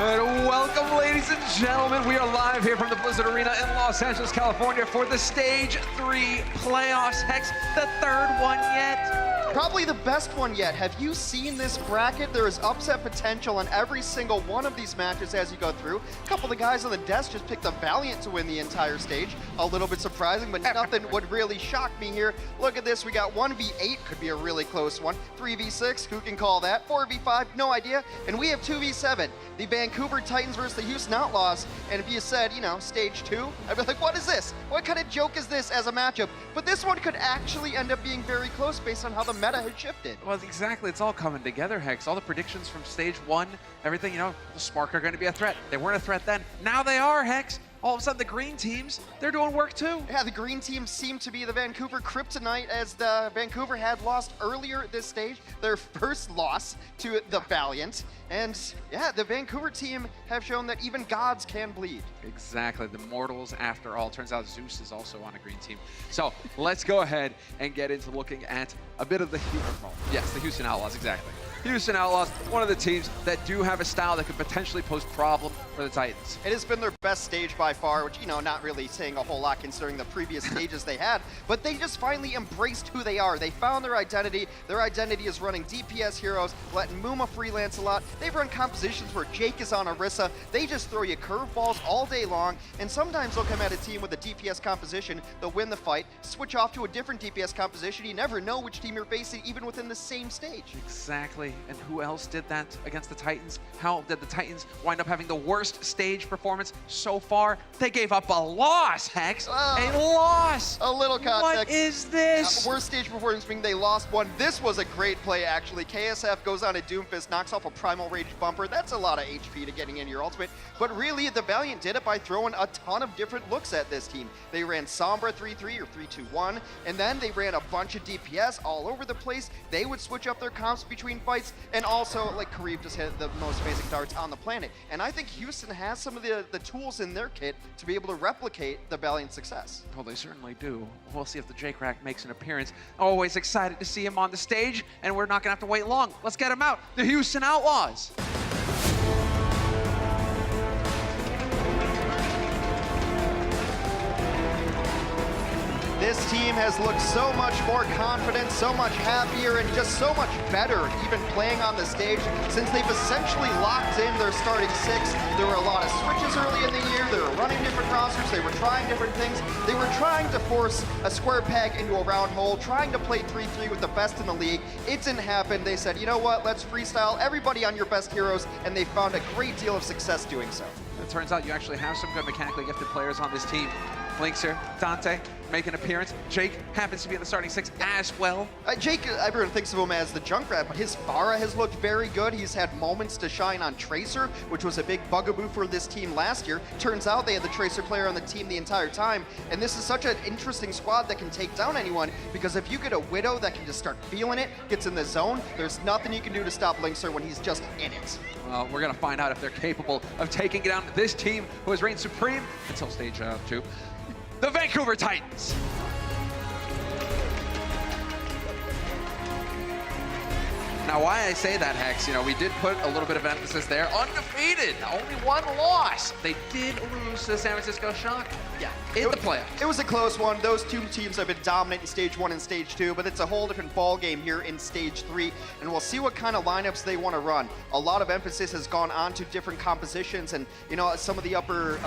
And welcome, ladies and gentlemen. We are live here from the Blizzard Arena in Los Angeles, California for the Stage 3 playoffs. Hex, the third one yet. Probably the best one yet. Have you seen this bracket? There is upset potential in every single one of these matches as you go through. A couple of the guys on the desk just picked the Valiant to win the entire stage. A little bit surprising, but nothing would really shock me here. Look at this. We got 1v8, could be a really close one. 3v6, who can call that? 4v5, no idea. And we have 2v7, the Vancouver Titans versus the Houston Outlaws. And if you said, you know, stage 2, I'd be like, what is this? What kind of joke is this as a matchup? But this one could actually end up being very close based on how the meta has shifted. Well, exactly. It's all coming together, Hex. All the predictions from stage 1, everything, you know, the Spark are going to be a threat. They weren't a threat then. Now they are, Hex. All of a sudden, the green teams, they're doing work too. Yeah, the green teams seem to be the Vancouver kryptonite, as the Vancouver had lost earlier this stage, their first loss to the Valiant. And yeah, the Vancouver team have shown that even gods can bleed. Exactly, the mortals after all. Turns out Zeus is also on a green team. So let's go ahead and get into looking at a bit of the Houston Outlaws, exactly. Houston Outlaws, one of the teams that do have a style that could potentially pose problem for the Titans. It has been their best stage by far, which, you know, not really saying a whole lot considering the previous stages they had, but they just finally embraced who they are. They found their identity. Their identity is running DPS heroes, letting Muma freelance a lot. They've run compositions where Jake is on Orisa. They just throw you curveballs all day long, and sometimes they'll come at a team with a DPS composition, they'll win the fight, switch off to a different DPS composition. You never know which team you're facing, even within the same stage. Exactly. And who else did that against the Titans? How did the Titans wind up having the worst stage performance so far? They gave up a loss, Hex. A loss. A little context. What is this? Worst stage performance being they lost one. This was a great play, actually. KSF goes on a Doomfist, knocks off a Primal Rage bumper. That's a lot of HP to getting in your ultimate. But really, the Valiant did it by throwing a ton of different looks at this team. They ran Sombra 3-3 or 3-2-1, and then they ran a bunch of DPS all over the place. They would switch up their comps between fights, and also, like, Kareev just hit the most amazing darts on the planet. And I think Houston has some of the tools in their kit to be able to replicate the Valiant success. Well, they certainly do. We'll see if the Jake Rack makes an appearance. Always excited to see him on the stage, and we're not gonna have to wait long. Let's get him out. The Houston Outlaws. This team has looked so much more confident, so much happier, and just so much better even playing on the stage since they've essentially locked in their starting six. There were a lot of switches early in the year. They were running different rosters. They were trying different things. They were trying to force a square peg into a round hole, trying to play 3-3 with the best in the league. It didn't happen. They said, you know what, let's freestyle everybody on your best heroes, and they found a great deal of success doing so. It turns out you actually have some good mechanically gifted players on this team. Link's here, Dante, make an appearance. Jake happens to be in the starting six as well. Jake, everyone thinks of him as the Junkrat, but his Pharah has looked very good. He's had moments to shine on Tracer, which was a big bugaboo for this team last year. Turns out they had the Tracer player on the team the entire time, and this is such an interesting squad that can take down anyone, because if you get a Widow that can just start feeling it, gets in the zone, there's nothing you can do to stop Linkser when he's just in it. Well, we're gonna find out if they're capable of taking down this team who has reigned supreme until stage 2. The Vancouver Titans. Now, why I say that, Hex, you know, we did put a little bit of emphasis there. Undefeated, only one loss. They did lose to the San Francisco Shock. Yeah, in the playoffs. It was a close one. Those two teams have been dominant in stage 1 and stage 2, but it's a whole different ball game here in stage 3, and we'll see what kind of lineups they want to run. A lot of emphasis has gone on to different compositions, and you know, some of the upper,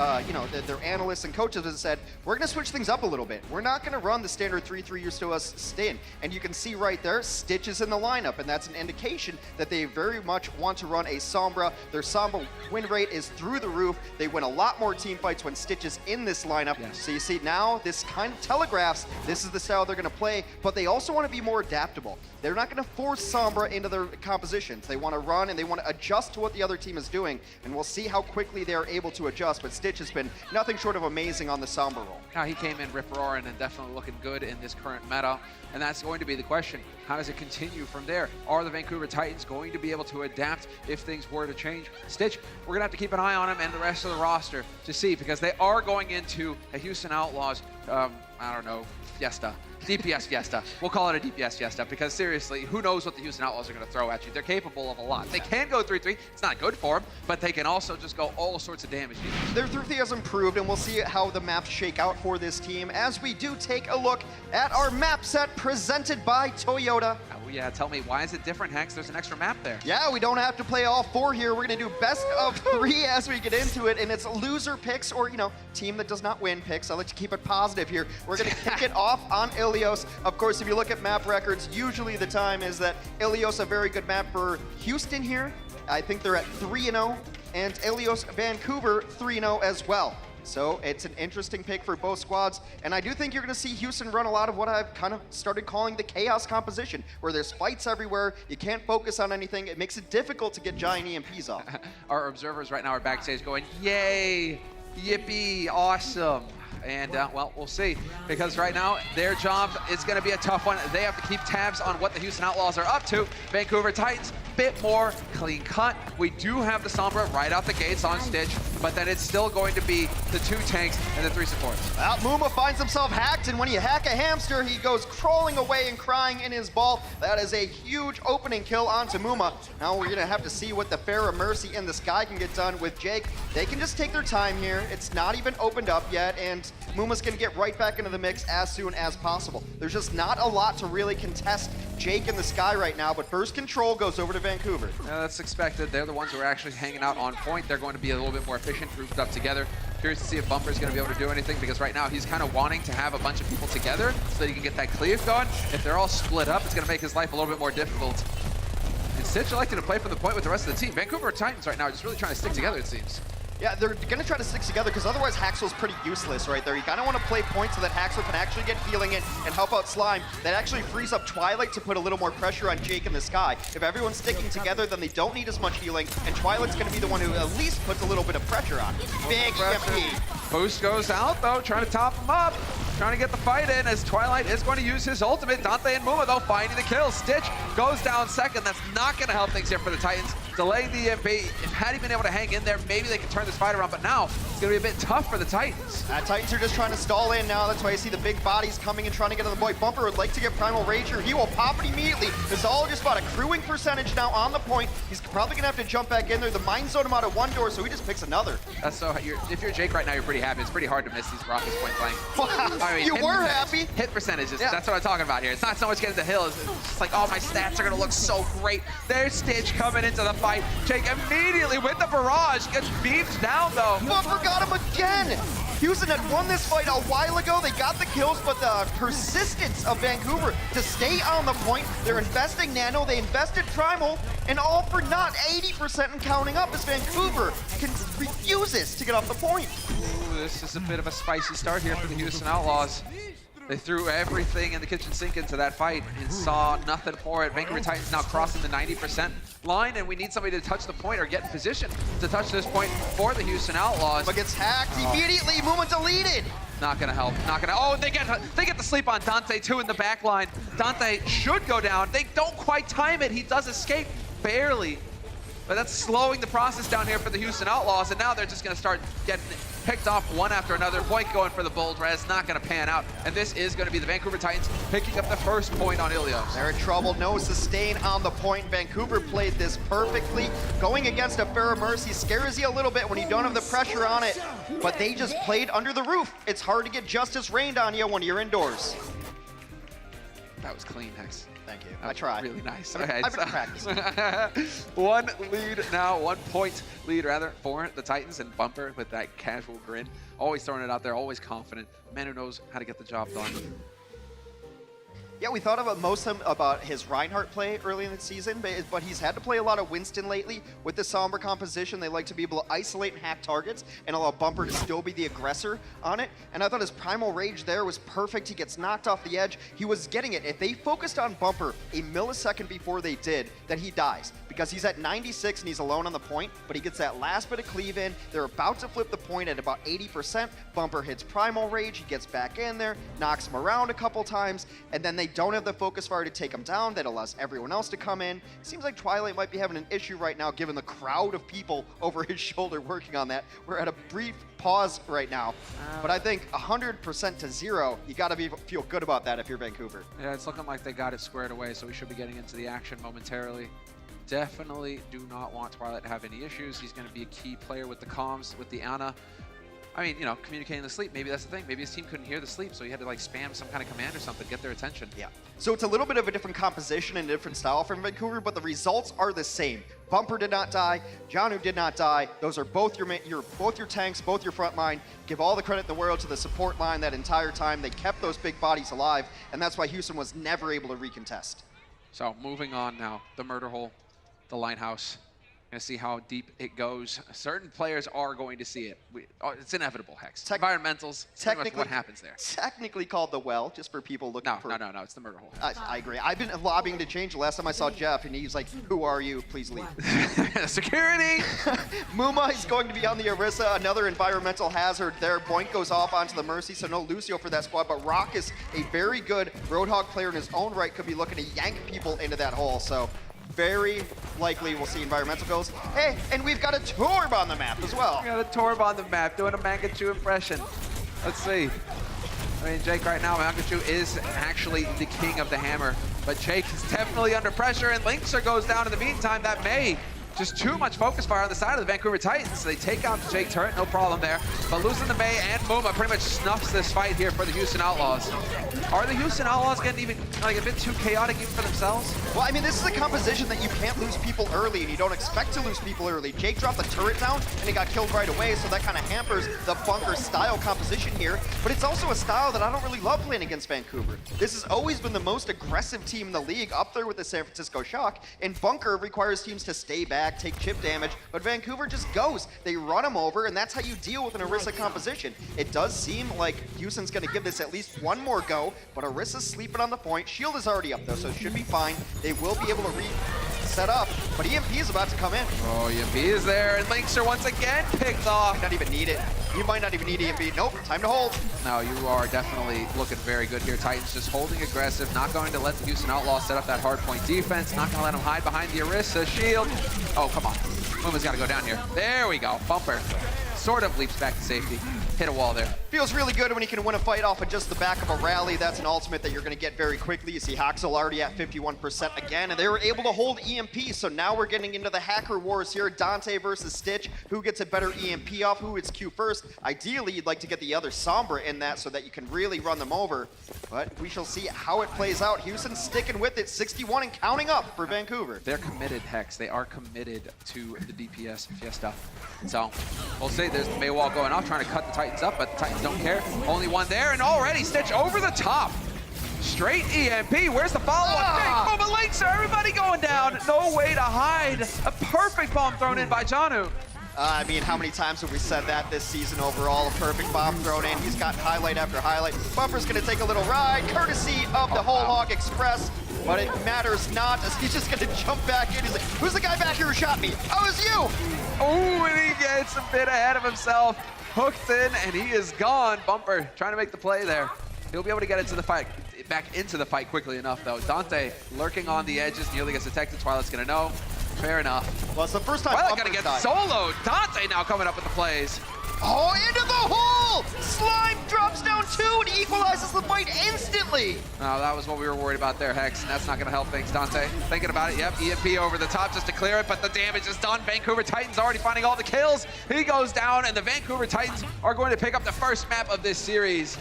their analysts and coaches have said, we're going to switch things up a little bit. We're not going to run the standard 3-3 used to us stay, and you can see right there, Stitch is in the lineup, and that's an indication that they very much want to run a Sombra. Their Sombra win rate is through the roof. They win a lot more team fights when Stitch is in this lineup. Yes. So you see now, this kind of telegraphs this is the style they're going to play, but they also want to be more adaptable. They're not going to force Sombra into their compositions. They want to run and they want to adjust to what the other team is doing, and we'll see how quickly they're able to adjust, but Stitch has been nothing short of amazing on the Sombra role. Now, he came in rip-roaring and definitely looking good in this current meta, and that's going to be the question. How does it continue from there? Are the Vancouver Titans going to be able to adapt if things were to change? Stitch, we're going to have to keep an eye on him and the rest of the roster to see, because they are going into a Houston Outlaws, I don't know, fiesta. DPS Fiesta. We'll call it a DPS Fiesta because seriously, who knows what the Houston Outlaws are going to throw at you. They're capable of a lot. They can go 3-3. It's not good for them, but they can also just go all sorts of damage. Their 3-3 has improved, and we'll see how the maps shake out for this team as we do take a look at our map set presented by Toyota. Oh yeah, tell me, why is it different, Hex? There's an extra map there. Yeah, we don't have to play all 4 here. We're going to do best of 3 as we get into it, and it's loser picks or, you know, team that does not win picks. I like to keep it positive here. We're going to kick it off on Ilios. Of course, if you look at map records, usually the time is that Ilios a very good map for Houston here. I think they're at 3-0, and Ilios Vancouver 3-0 as well. So it's an interesting pick for both squads, and I do think you're going to see Houston run a lot of what I've kind of started calling the chaos composition, where there's fights everywhere, you can't focus on anything, it makes it difficult to get giant EMPs off. Our observers right now are backstage going, yay, yippee, awesome. And, well, we'll see, because right now their job is going to be a tough one. They have to keep tabs on what the Houston Outlaws are up to. Vancouver Titans, bit more clean cut. We do have the Sombra right out the gates on Stitch, but then it's still going to be the 2 tanks and the 3 supports. Well, Muma finds himself hacked, and when you hack a hamster, he goes crawling away and crying in his ball. That is a huge opening kill onto Muma. Now we're going to have to see what the Pharaoh Mercy in the sky can get done with Jake. They can just take their time here. It's not even opened up yet, and Muma's going to get right back into the mix as soon as possible. There's just not a lot to really contest Jake in the sky right now, but first control goes over to Vancouver. That's expected. They're the ones who are actually hanging out on point. They're going to be a little bit more efficient, grouped up together. Curious to see if Bumper's going to be able to do anything, because right now he's kind of wanting to have a bunch of people together so that he can get that cleave going. If they're all split up, it's going to make his life a little bit more difficult. And Stitch elected to play from the point with the rest of the team. Vancouver Titans right now are just really trying to stick together, it seems. Yeah, they're going to try to stick together because otherwise Haxel's pretty useless right there. You kind of want to play points so that Haxel can actually get healing in and help out Slime. That actually frees up Twilight to put a little more pressure on Jake in the sky. If everyone's sticking together, then they don't need as much healing, and Twilight's going to be the one who at least puts a little bit of pressure on. Big EMP. Boost goes out, though, trying to top him up. Trying to get the fight in as Twilight is going to use his ultimate. Dante and Muma, though, finding the kill. Stitch goes down second. That's not going to help things here for the Titans. Delaying the EMP. If had he been able to hang in there, maybe they could turn this fight around, but now it's going to be a bit tough for the Titans. Titans are just trying to stall in now. That's why you see the big bodies coming and trying to get on the boy. Bumper would like to get Primal Rage here. He will pop it immediately. It's all just about a crewing percentage now on the point. He's probably going to have to jump back in there. The Mind Zone him out of one door, so he just picks another. That's so. If you're Jake right now, you're pretty happy. It's pretty hard to miss these rockets point blank. Wow, I mean, you were happy. Hit percentages, yeah. That's what I'm talking about here. It's not so much getting the hill. It's just like, oh, my stats are going to look so great. There's Stitch coming into the fight. Jake immediately with the barrage gets beamed down, though. Bumper got him again. Houston had won this fight a while ago. They got the kills, but the persistence of Vancouver to stay on the point. They're investing Nano, they invested Primal, and all for naught. 80% and counting up as Vancouver refuses to get off the point. Ooh, this is a bit of a spicy start here for the Houston Outlaws. They threw everything in the kitchen sink into that fight and saw nothing for it. Vancouver Titans now crossing the 90% line, and we need somebody to touch the point or get in position to touch this point for the Houston Outlaws. But gets hacked immediately. Movement deleted. Not gonna help. Not gonna. Oh, they get to sleep on Dante too in the back line. Dante should go down. They don't quite time it. He does escape barely. But that's slowing the process down here for the Houston Outlaws, and now they're just gonna start getting picked off one after another. Point going for the bold res, not gonna pan out. And this is gonna be the Vancouver Titans picking up the first point on Ilios. They're in trouble, no sustain on the point. Vancouver played this perfectly. Going against a Pharaoh Mercy scares you a little bit when you don't have the pressure on it, but they just played under the roof. It's hard to get justice rained on you when you're indoors. That was clean, Hex. Thank you. I tried. Really nice. I've been practicing. 1 lead now, 1 point lead rather for the Titans, and Bumper with that casual grin. Always throwing it out there, always confident. Man who knows how to get the job done. Yeah, we thought about his Reinhardt play early in the season, but he's had to play a lot of Winston lately. With the Sombra composition, they like to be able to isolate and hack targets and allow Bumper to still be the aggressor on it. And I thought his Primal Rage there was perfect. He gets knocked off the edge. He was getting it. If they focused on Bumper a millisecond before they did, then he dies. because he's at 96 and he's alone on the point, but he gets that last bit of cleave in. They're about to flip the point at about 80%. Bumper hits Primal Rage, he gets back in there, knocks him around a couple times, and then they don't have the focus fire to take him down. That allows everyone else to come in. Seems like Twilight might be having an issue right now given the crowd of people over his shoulder working on that. We're at a brief pause right now, but I think 100% to 0, you got to feel good about that if you're Vancouver. Yeah, it's looking like they got it squared away, so we should be getting into the action momentarily. Definitely do not want Twilight to have any issues. He's going to be a key player with the comms, with the Ana. I mean, you know, communicating the sleep, maybe that's the thing. Maybe his team couldn't hear the sleep, so he had to like spam some kind of command or something, get their attention. Yeah. So it's a little bit of a different composition and a different style from Vancouver, but the results are the same. Bumper did not die, Janu did not die. Those are both your tanks, both your front line. Give all the credit in the world to the support line that entire time. They kept those big bodies alive, and that's why Houston was never able to recontest. So moving on now, the murder hole, the lighthouse. Gonna see how deep it goes. Certain players are going to see it. It's inevitable, Hex. Environmentals, technically what happens there. Technically called the well, just for people looking for... No, it's the murder hole. I agree. I've been lobbying to change. The last time I saw Jeff, and he's like, who are you? Please leave. Security! Muma is going to be on the Orisa, another environmental hazard there. Boink goes off onto the Mercy, so no Lucio for that squad, but Rock is a very good Roadhog player in his own right, could be looking to yank people into that hole, so... very likely we'll see environmental goes. Hey, and we've got a Torb on the map as well. We got a Torb on the map doing a Mangachu impression. Let's see. I mean, Jake right now, Mangachu is actually the king of the hammer, but Jake is definitely under pressure, and Linkser goes down in the meantime. That may just too much focus fire on the side of the Vancouver Titans. They take out the Jake turret, no problem there. But losing the Mei and Muma pretty much snuffs this fight here for the Houston Outlaws. Are the Houston Outlaws getting even like a bit too chaotic even for themselves? Well, I mean, this is a composition that you can't lose people early, and you don't expect to lose people early. Jake dropped the turret down, and he got killed right away, so that kind of hampers the Bunker style composition here. But it's also a style that I don't really love playing against Vancouver. This has always been the most aggressive team in the league, up there with the San Francisco Shock, and Bunker requires teams to stay back, take chip damage, but Vancouver just goes. They run them over, and that's how you deal with an Orisa composition. It does seem like Houston's going to give this at least one more go, but Orisa's sleeping on the point. Shield is already up, though, so it should be fine. They will be able to reset up, but EMP is about to come in. Oh, EMP is there, and Linkser once again picked off. You might not even need it. You might not even need EMP. Nope, time to hold. No, you are definitely looking very good here. Titans just holding aggressive, not going to let the Houston Outlaws set up that hard point defense, not going to let them hide behind the Orisa shield. Oh, come on. Muma's got to go down here. There we go. Bumper sort of leaps back to safety. Hit a wall there. Feels really good when you can win a fight off of just the back of a rally. That's an ultimate that you're going to get very quickly. You see Haxel already at 51% again, and they were able to hold EMP, so now we're getting into the hacker wars here. Dante versus Stitch. Who gets a better EMP off? Who hits Q first? Ideally, you'd like to get the other Sombra in that so that you can really run them over, but we shall see how it plays out. Houston sticking with it, 61 and counting up for Vancouver. They're committed, Hex. They are committed to the DPS Fiesta. So, we'll see. There's the Mei wall going off, trying to cut the Titans up, but the Titans don't care. Only one there, and already Stitch over the top. Straight EMP. Where's the follow-up? Big moment, Linkser. Everybody going down. No way to hide. A perfect bomb thrown in by Janu. I mean, how many times have we said that this season overall? A perfect bomb thrown in. He's got highlight after highlight. Bumper's going to take a little ride, courtesy of the Whole Hog Express. But it matters not, as he's just going to jump back in. He's like, who's the guy back here who shot me? Oh, it was you! Oh, and he gets a bit ahead of himself. Hooked in, and he is gone. Bumper trying to make the play there. He'll be able to get into the fight, back into the fight quickly enough, though. Dante lurking on the edges, nearly gets detected. Twilight's going to know. Fair enough. Well, it's the first time Twilight going to get soloed. Dante now coming up with the plays. Oh, into the hole! Slime drops down 2 and equalizes the fight instantly. No, that was what we were worried about there, Hex, and that's not going to help things. Dante thinking about it. Yep, EMP over the top just to clear it, but the damage is done. Vancouver Titans already finding all the kills. He goes down, and the Vancouver Titans are going to pick up the first map of this series,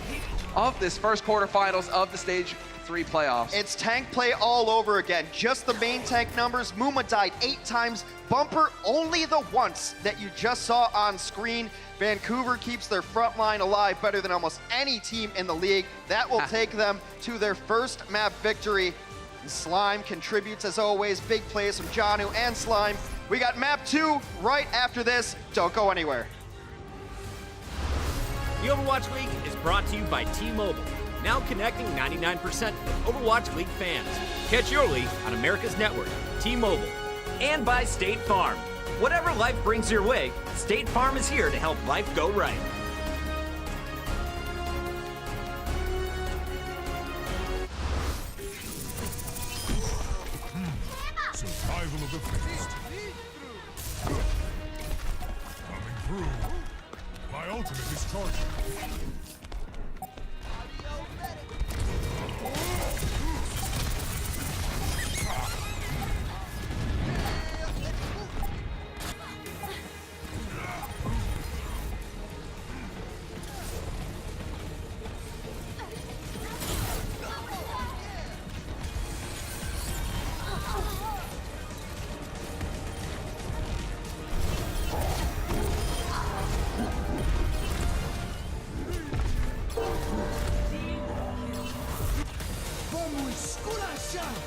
of this first quarterfinals of the Stage 3 playoffs. It's tank play all over again. Just the main tank numbers. Muma died 8 times. Bumper only the once that you just saw on screen. Vancouver keeps their front line alive better than almost any team in the league. That will take them to their first map victory. And Slime contributes as always. Big plays from Janu and Slime. We got map 2 right after this. Don't go anywhere. The Overwatch League is brought to you by T-Mobile, now connecting 99% of Overwatch League fans. Catch your league on America's network, T-Mobile. And by State Farm. Whatever life brings your way, State Farm is here to help life go right. Survival of the fittest. Coming through. My ultimate is charging.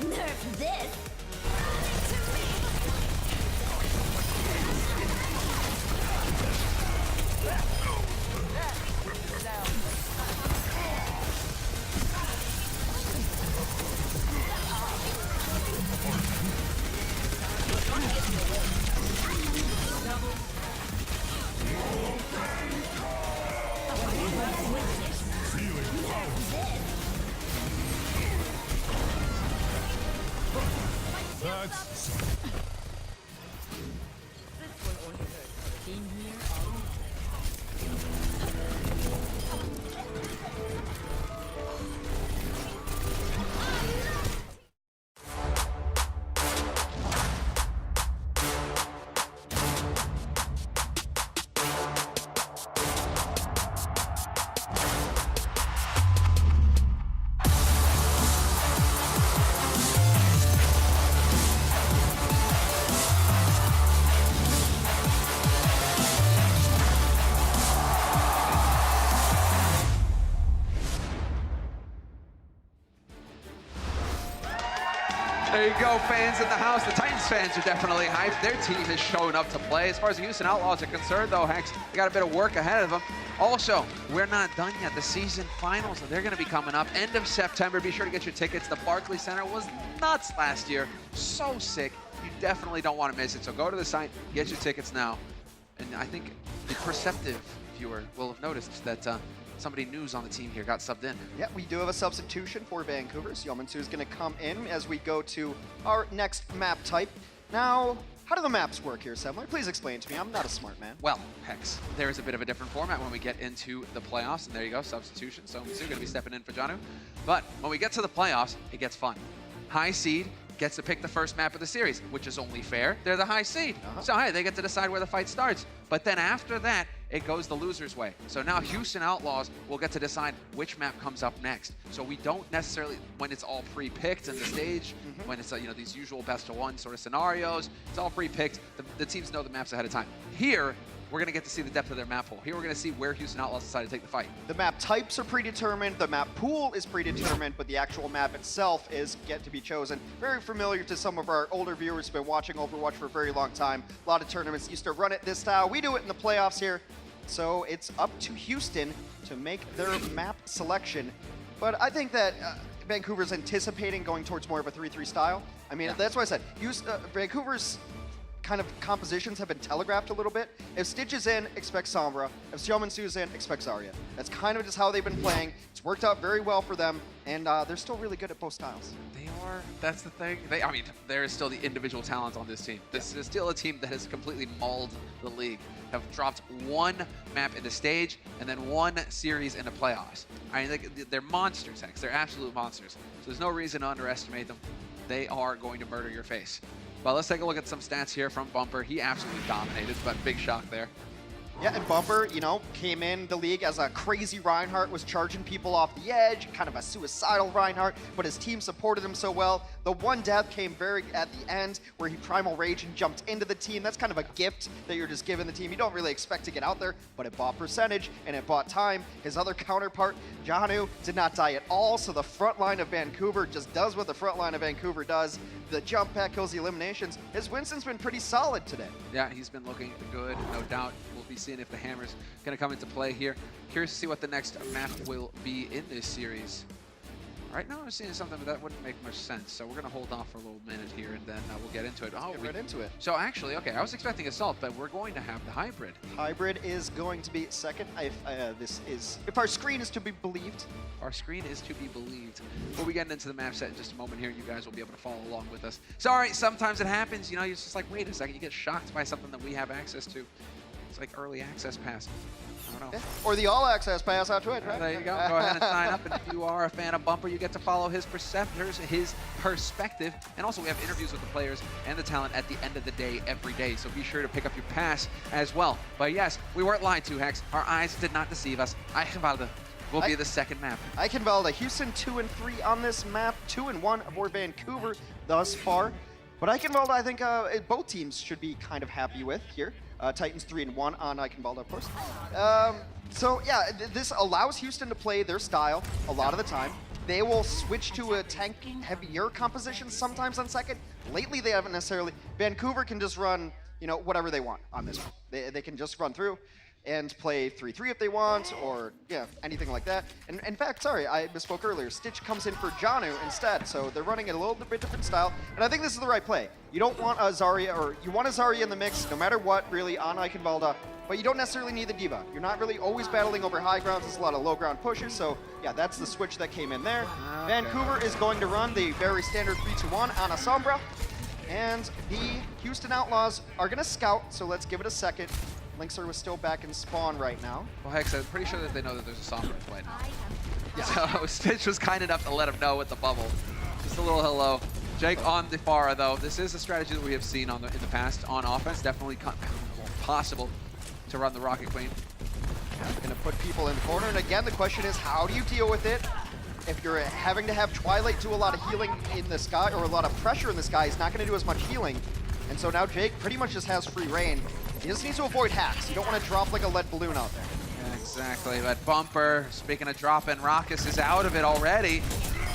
Nerf this! There you go, fans in the house. The Titans fans are definitely hyped. Their team is showing up to play. As far as the Houston Outlaws are concerned, though, Hex, they got a bit of work ahead of them. Also, we're not done yet. The season finals, they're going to be coming up end of September. Be sure to get your tickets. The Barclays Center was nuts last year. So sick. You definitely don't want to miss it. So go to the site, get your tickets now. And I think the perceptive viewer will have noticed that somebody news on the team here got subbed in. Yeah, we do have a substitution for Vancouver. So Yeomansu is going to come in as we go to our next map type. Now, how do the maps work here, Semler? Please explain to me. I'm not a smart man. Well, Hex, there is a bit of a different format when we get into the playoffs. And there you go, substitution. So Yeomansu going to be stepping in for Janu. But when we get to the playoffs, it gets fun. High seed gets to pick the first map of the series, which is only fair. They're the high seed. So, hey, they get to decide where the fight starts. But then after that, it goes the loser's way. So now Houston Outlaws will get to decide which map comes up next. So we don't necessarily, when it's all pre-picked in the stage, when it's these usual best-of-one sort of scenarios, it's all pre-picked. The teams know the maps ahead of time. Here, we're going to get to see the depth of their map pool. Here we're going to see where Houston Outlaws decide to take the fight. The map types are predetermined, the map pool is predetermined, but the actual map itself is yet to be chosen. Very familiar to some of our older viewers who've been watching Overwatch for a very long time. A lot of tournaments used to run it this style. We do it in the playoffs here. So it's up to Houston to make their map selection. But I think that Vancouver's anticipating going towards more of a 3-3 style. I mean, that's why I said Vancouver's kind of compositions have been telegraphed a little bit. If Stitch is in, expect Sombra. If Yeomansu is in, expect Zarya. That's kind of just how they've been playing. It's worked out very well for them, and they're still really good at both styles. They are. That's the thing. I mean, there is still the individual talent on this team. This is still a team that has completely mauled the league. Have dropped one map in the stage and then one series in the playoffs. I mean, they're monsters, Hex. They're absolute monsters. So there's no reason to underestimate them. They are going to murder your face. But let's take a look at some stats here from Bumper. He absolutely dominated, but big shock there. Yeah, and Bumper, you know, came in the league as a crazy Reinhardt, was charging people off the edge, kind of a suicidal Reinhardt, but his team supported him so well. The one death came very at the end where he Primal Rage and jumped into the team. That's kind of a gift that you're just giving the team. You don't really expect to get out there, but it bought percentage and it bought time. His other counterpart, Janu, did not die at all, so the front line of Vancouver just does what the front line of Vancouver does. The jump pack kills the eliminations. His Winston's been pretty solid today. Yeah, he's been looking good, no doubt. We'll be seeing if the hammer's going to come into play here. Curious to see what the next map will be in this series. Right now I'm seeing something that wouldn't make much sense, so we're going to hold off for a little minute here, and then we'll get into it. Oh, Get right into it. So actually, okay, I was expecting Assault, but we're going to have the Hybrid. Hybrid is going to be second. If our screen is to be believed. Our screen is to be believed. We'll be getting into the map set in just a moment here. You guys will be able to follow along with us. Sorry, sometimes it happens. You know, you're just like, wait a second, you get shocked by something that we have access to. It's like early access pass. I don't know. Yeah. Or the all access pass on Twitch, right? There you go. Go ahead and sign up. And if you are a fan of Bumper, you get to follow his his perspective. And also, we have interviews with the players and the talent at the end of the day every day. So be sure to pick up your pass as well. But yes, we weren't lied to, Hex. Our eyes did not deceive us. Eichenwalde will be the second map. Eichenwalde, Houston 2 and 3 on this map, 2 and 1 for Vancouver thus far. But Eichenwalde, I think both teams should be kind of happy with here. Titans 3 and 1 on Eichenwalde, of course. So yeah, this allows Houston to play their style a lot of the time. They will switch to a tank heavier composition sometimes on second. Lately, they haven't necessarily. Vancouver can just run, you know, whatever they want on this one. They can just run through and play 3-3 if they want, or yeah, anything like that. And in fact, sorry, I misspoke earlier. Stitch comes in for Janu instead, so they're running a little bit different style. And I think this is the right play. You don't want a Zarya, or you want a Zarya in the mix, no matter what, really, on Eichenwalde. But you don't necessarily need the Diva. You're not really always battling over high grounds. There's a lot of low ground pushes, so yeah, that's the switch that came in there. Okay. Vancouver is going to run the very standard 3-2-1 on a Sombra. And the Houston Outlaws are going to scout, so let's give it a second. Linkser was still back in spawn right now. Well, Hex, I'm pretty sure that they know that there's a Sombra in play now. Yeah. So Stitch was kind enough to let him know with the bubble. Just a little hello. Jake on the Pharah, though. This is a strategy that we have seen in the past on offense. Definitely possible to run the Rocket Queen. Yeah, going to put people in the corner. And again, the question is, how do you deal with it? If you're having to have Twilight do a lot of healing in the sky, or a lot of pressure in the sky, he's not going to do as much healing. And so now Jake pretty much just has free reign. He just needs to avoid hacks. You don't want to drop like a lead balloon out there. Yeah, exactly. But Bumper, speaking of dropping, Raucus is out of it already.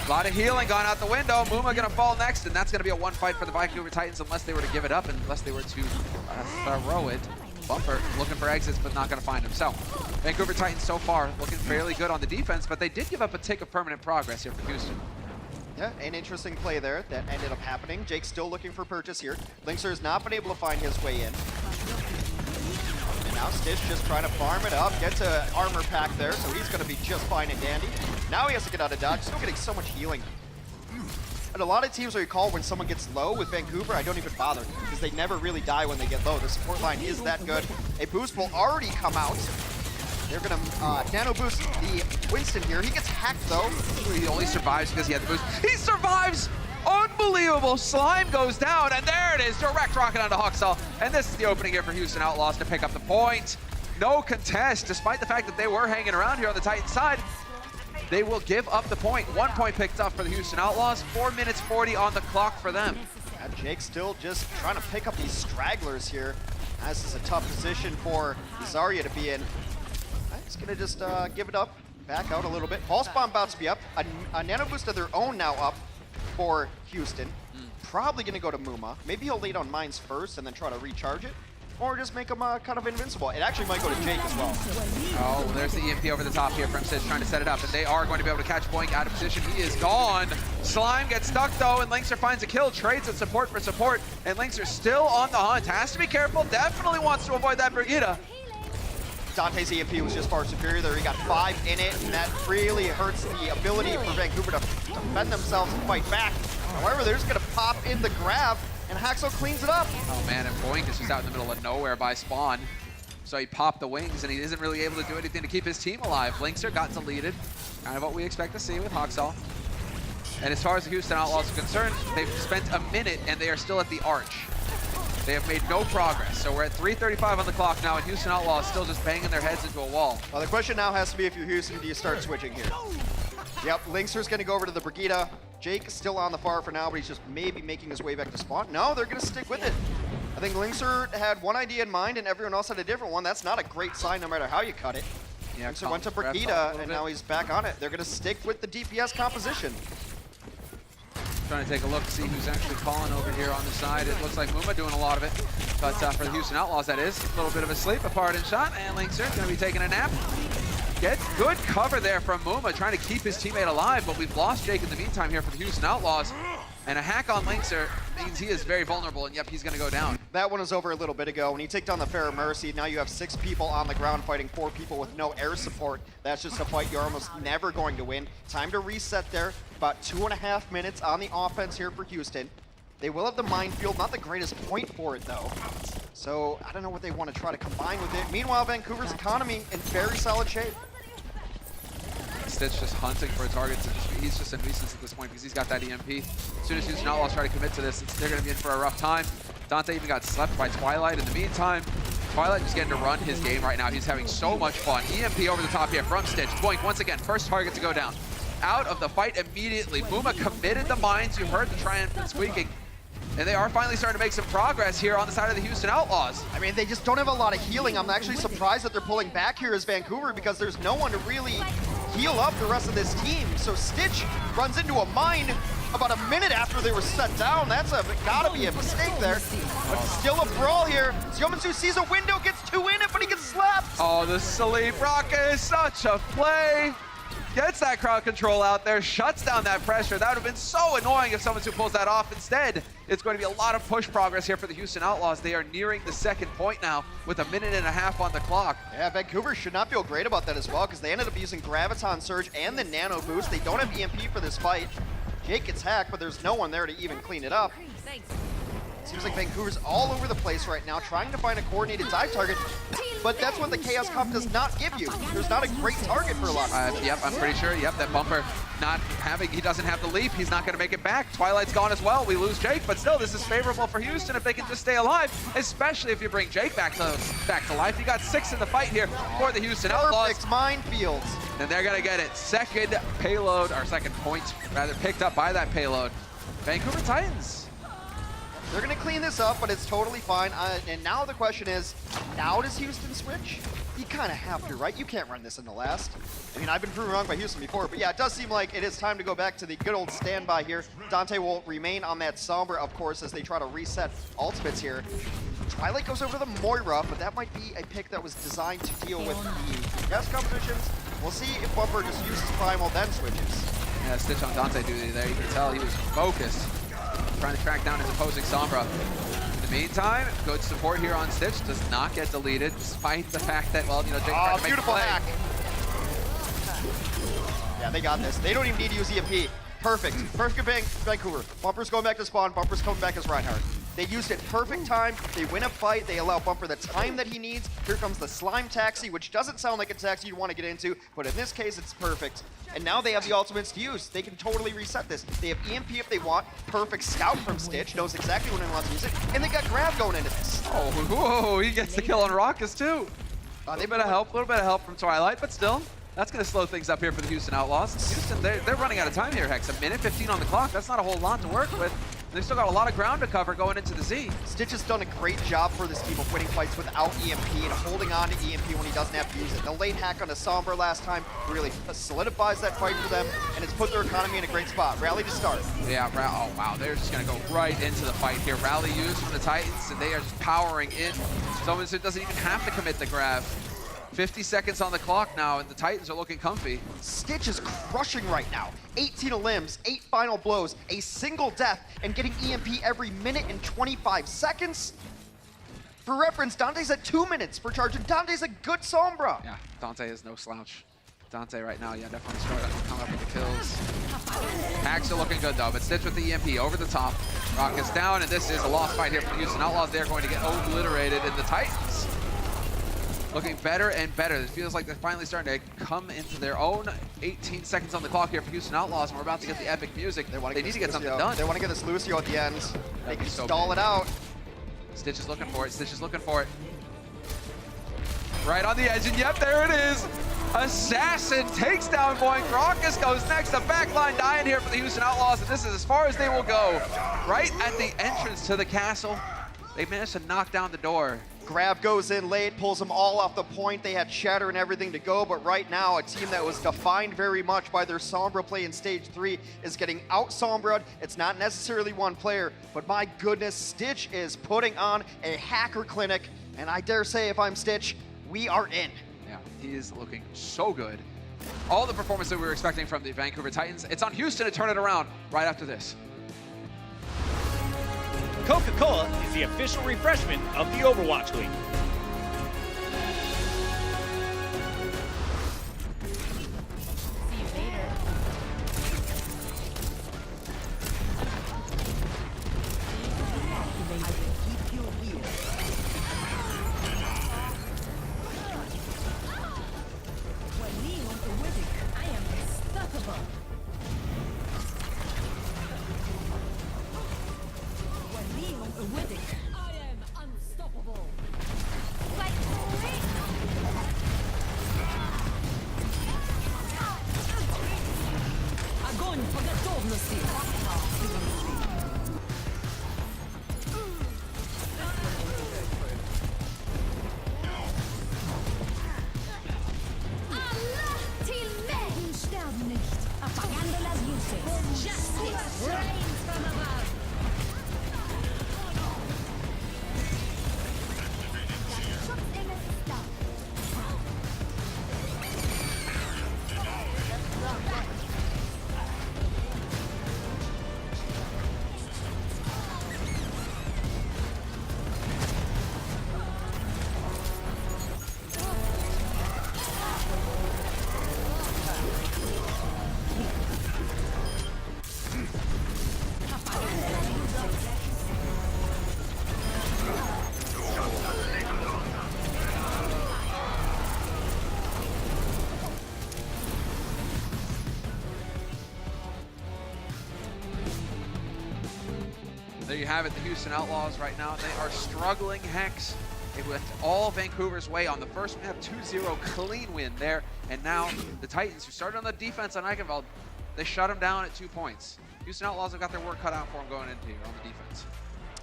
A lot of healing gone out the window. Muma going to fall next, and that's going to be a one fight for the Vancouver Titans unless they were to give it up, unless they were to throw it. Bumper looking for exits, but not going to find him. So, Vancouver Titans so far looking fairly good on the defense, but they did give up a tick of permanent progress here for Houston. Yeah, an interesting play there that ended up happening. Jake's still looking for purchase here. Linkser has not been able to find his way in. And now Stitch just trying to farm it up, gets an armor pack there, so he's going to be just fine and dandy. Now he has to get out of dodge, still getting so much healing. And a lot of teams recall when someone gets low with Vancouver, I don't even bother, because they never really die when they get low. The support line is that good. A boost will already come out. They're going to nano boost the Winston here. He gets hacked, though. He only survives because he had the boost. He survives! Unbelievable! Slime goes down, and there it is. Direct rocket onto Huxall. And this is the opening here for Houston Outlaws to pick up the point. No contest, despite the fact that they were hanging around here on the Titan side. They will give up the point. 1 point picked up for the Houston Outlaws. 4 minutes 40 on the clock for them. And Jake still just trying to pick up these stragglers here. This is a tough position for Zarya to be in. He's going to just give it up, back out a little bit. Pulse Bomb about to be up. A nano boost of their own now up for Houston. Probably going to go to Muma. Maybe he'll lay down mines first and then try to recharge it. Or just make him kind of invincible. It actually might go to Jake as well. Oh, there's the EMP over the top here from Stitch trying to set it up. And they are going to be able to catch Boink out of position. He is gone. Slime gets stuck though, and Linkser finds a kill. Trades at support for support. And Linkser still on the hunt. Has to be careful. Definitely wants to avoid that Brigida. Dante's EMP was just far superior there. He got 5 in it, and that really hurts the ability for Vancouver to defend themselves and fight back. However, they're just going to pop in the grab, and Haxel cleans it up. Oh man, and Boink is just out in the middle of nowhere by spawn. So he popped the wings, and he isn't really able to do anything to keep his team alive. Linkser got deleted. Kind of what we expect to see with Huxall. And as far as the Houston Outlaws are concerned, they've spent a minute, and they are still at the arch. They have made no progress. So we're at 3:35 on the clock now, and Houston Outlaws still just banging their heads into a wall. Well, the question now has to be, if you're Houston, do you start switching here? Yep, Linkser's going to go over to the Brigida. Jake still on the far for now, but he's just maybe making his way back to spawn. No, they're going to stick with it. I think Linkser had one idea in mind, and everyone else had a different one. That's not a great sign no matter how you cut it. Yeah, Linkser went to Brigida, and now he's back on it. They're going to stick with the DPS composition. Trying to take a look, see who's actually calling over here on the side. It looks like Muma doing a lot of it. But for the Houston Outlaws, that is a little bit of a sleep, a pardon shot, and Linkser going to be taking a nap. Gets good cover there from Muma, trying to keep his teammate alive, but we've lost Jake in the meantime here for the Houston Outlaws. And a hack on Linkser means he is very vulnerable, and yep, he's gonna go down. That one was over a little bit ago. When you take down the Fair Mercy, now you have 6 people on the ground fighting 4 people with no air support. That's just a fight you're almost never going to win. Time to reset there. About 2.5 minutes on the offense here for Houston. They will have the minefield, not the greatest point for it though. So I don't know what they want to try to combine with it. Meanwhile, Vancouver's economy in very solid shape. Stitch just hunting for a target. He's just a nuisance at this point because he's got that EMP. As soon as Houston Outlaws try to commit to this, they're going to be in for a rough time. Dante even got slept by Twilight in the meantime. Twilight just getting to run his game right now. He's having so much fun. EMP over the top here from Stitch. Boink, once again, first target to go down. Out of the fight immediately. Muma committed the mines. You heard the triumphant squeaking. And they are finally starting to make some progress here on the side of the Houston Outlaws. I mean, they just don't have a lot of healing. I'm actually surprised that they're pulling back here as Vancouver because there's no one to really heal up the rest of this team. So Stitch runs into a mine about a minute after they were set down. That's gotta be a mistake there. But still a brawl here. Siomansu sees a window, gets 2 in it, but he gets slapped. Oh, the sleep rocket is such a play. Gets that crowd control out there, shuts down that pressure. That would have been so annoying if someone who pulls that off. Instead, it's going to be a lot of push progress here for the Houston Outlaws. They are nearing the 2nd point now with 1.5 minutes on the clock. Yeah, Vancouver should not feel great about that as well because they ended up using Graviton Surge and the Nano Boost. They don't have EMP for this fight. Jake gets hacked, but there's no one there to even clean it up. Seems like Vancouver's all over the place right now, trying to find a coordinated dive target, but that's what the Chaos Cup does not give you. There's not a great target for a lot of people. Yep, I'm pretty sure. Yep, that bumper not having, he doesn't have the leap. He's not going to make it back. Twilight's gone as well. We lose Jake, but still, this is favorable for Houston if they can just stay alive, especially if you bring Jake back to life. You got 6 in the fight here for the Houston Outlaws. Perfect minefields. And they're going to get it. Second payload, or second point, rather, picked up by that payload. Vancouver Titans. They're going to clean this up, but it's totally fine. And now the question is, now does Houston switch? You kind of have to, right? You can't run this in the last. I mean, I've been proven wrong by Houston before, but yeah, it does seem like it is time to go back to the good old standby here. Dante will remain on that Sombra, of course, as they try to reset ultimates here. Twilight goes over to the Moira, but that might be a pick that was designed to deal with the best compositions. We'll see if Bumper just uses Primal, then switches. Yeah, Stitch on Dante duty there. You can tell he was focused, trying to track down his opposing Sombra. In the meantime, good support here on Stitch. Does not get deleted, despite the fact that, well, you know, Jake tried to make a beautiful play. hack. Yeah, they got this. They don't even need to use EMP. Perfect. Perfect Vancouver. Bumper's going back to spawn. Bumper's coming back as Reinhardt. They used it perfect time. They win a fight. They allow Bumper the time that he needs. Here comes the Slime Taxi, which doesn't sound like a taxi you'd want to get into, but in this case, it's perfect. And now they have the ultimates to use. They can totally reset this. They have EMP if they want. Perfect scout from Stitch. Knows exactly when he wants to use it. And they got Grab going into this. Oh, whoa, he gets the kill on Raucus too. A little bit of help from Twilight, but still, that's going to slow things up here for the Houston Outlaws. Houston, they're running out of time here, Hex. 1:15 on the clock. That's not a whole lot to work with. They've still got a lot of ground to cover going into the Z. Stitch has done a great job for this team of winning fights without EMP and holding on to EMP when he doesn't have to use it. The late hack on a Sombra last time really solidifies that fight for them, and it's put their economy in a great spot. Rally to start. Yeah, oh wow, they're just going to go right into the fight here. Rally used from the Titans, and they are just powering in. Someone who doesn't even have to commit the grab. 50 seconds on the clock now, and the Titans are looking comfy. Stitch is crushing right now. 18 limbs, 8 final blows, a single death, and getting EMP every minute and 25 seconds. For reference, Dante's at 2 minutes per charge, and Dante's a good Sombra. Yeah, Dante is no slouch. Dante right now, yeah, definitely struggling to come up with the kills. Hacks are looking good though, but Stitch with the EMP over the top. Rockets down, and this is a lost fight here for the Houston Outlaws. They're going to get obliterated, and the Titans looking better and better. It feels like they're finally starting to come into their own. 18 seconds on the clock here for Houston Outlaws, and we're about to get the epic music. They need to get something done. They want to get this Lucio at the end. They can so stall big. it out. Stitch is looking for it. Stitch is looking for it. Right on the edge, and yep, there it is. Assassin takes down Boink. Raucus goes next. The backline dying here for the Houston Outlaws, and this is as far as they will go. Right at the entrance to the castle, they managed to knock down the door. Grab goes in late, pulls them all off the point. They had Shatter and everything to go, but right now, a team that was defined very much by their Sombra play in Stage 3 is getting out-Sombra'd. It's not necessarily one player, but my goodness, Stitch is putting on a hacker clinic, and I dare say if I'm Stitch, we are in. Yeah, he is looking so good. All the performance that we were expecting from the Vancouver Titans. It's on Houston to turn it around right after this. Coca-Cola is the official refreshment of the Overwatch League. See you later. I am unstoppable. I am unstoppable. Fight for it. Огонь по готовности. Allah till mig. Sterben nicht. Apagando las luces. Justice reigns from above. There you have it, the Houston Outlaws right now. They are struggling, Hex. It went all Vancouver's way on the first map, 2-0 clean win there. And now the Titans, who started on the defense on Eichenfeld, they shut him down at 2 points. Houston Outlaws have got their work cut out for them going into here on the defense.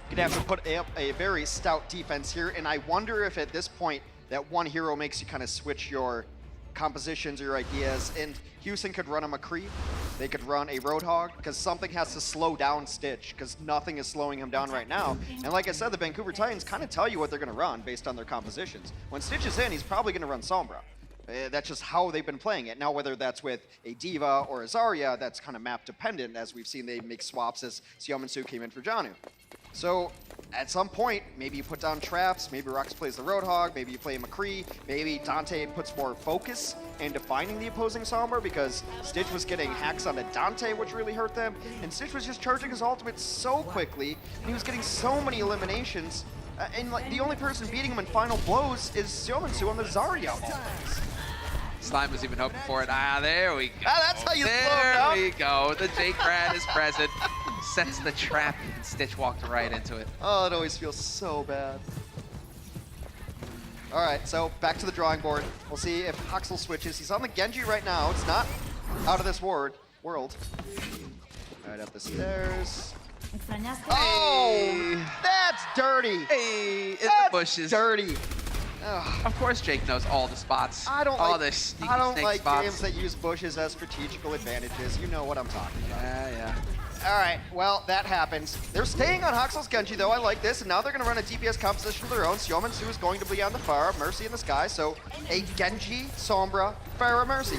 Gonna have to put up a very stout defense here, and I wonder if at this point that one hero makes you kind of switch your compositions or your ideas. And Houston could run a McCree, they could run a Roadhog, because something has to slow down Stitch, because nothing is slowing him down right now. And like I said, the Vancouver Titans kind of tell you what they're going to run based on their compositions. When Stitch is in, he's probably going to run Sombra. That's just how they've been playing it. Now, whether that's with a D.Va or a Zarya, that's kind of map dependent. As we've seen, they make swaps as Xiaominsu came in for Janu. So at some point, maybe you put down traps, maybe Rox plays the Roadhog, maybe you play McCree, maybe Dante puts more focus in defining the opposing Sombra, because Stitch was getting hacks onto Dante, which really hurt them, and Stitch was just charging his ultimate so quickly, and he was getting so many eliminations, and like the only person beating him in final blows is Xiaominsu on the Zarya ultimates. Slime was even hoping for it. Ah, there we go. Ah, that's how you slow him There down. we go. The J-Crad is present. Sets the trap, and Stitch walked right into it. Oh, it always feels so bad. All right, so back to the drawing board. We'll see if Huxel switches. He's on the Genji right now. It's not out of this world. Right up the stairs. Oh, that's dirty. Hey, in the That's bushes. dirty. Ugh. Of course Jake knows all the spots. I don't all like, the sneaky I don't snake like spots. games that use bushes as strategical advantages. You know what I'm talking about. Yeah. All right, well, that happens. They're staying on Huxel's Genji, though. I like this. And now they're going to run a DPS composition of their own. Xiaominsu is going to be on the far, Mercy in the sky. So a Genji, Sombra, Pharah, Mercy.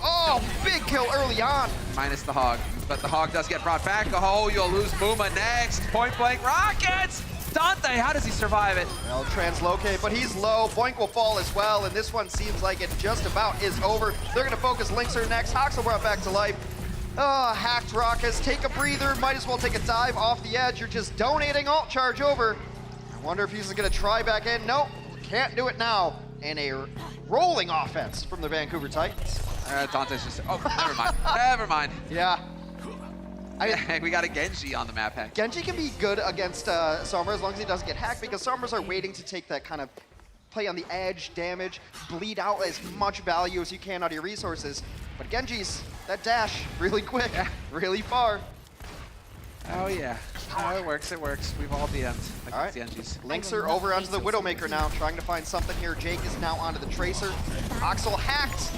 Oh, big kill early on. Minus the Hog. But the Hog does get brought back. Oh, you'll lose Booma next. Point blank rockets. Dante, how does he survive it? Well, translocate, but he's low. Boink will fall as well, and this one seems like it just about is over. They're going to focus Linkser next. Huxel brought back to life. Hacked rockets, take a breather, might as well take a dive off the edge. You're just donating alt charge over. I wonder if he's gonna try back in. Nope, can't do it now. And a rolling offense from the Vancouver Titans. Dante's just, oh, never mind. Never mind. Yeah. We got a Genji on the map, heck. Genji can be good against Sombra as long as he doesn't get hacked, because Sombras are waiting to take that kind of play on the edge, damage, bleed out as much value as you can out of your resources. But Genji's, that dash, really quick, really far. Oh yeah. Oh, it works. We've all DM'd All right. against the Genjis. Linkser over onto the Widowmaker now, trying to find something here. Jake is now onto the Tracer. Oxel hacked.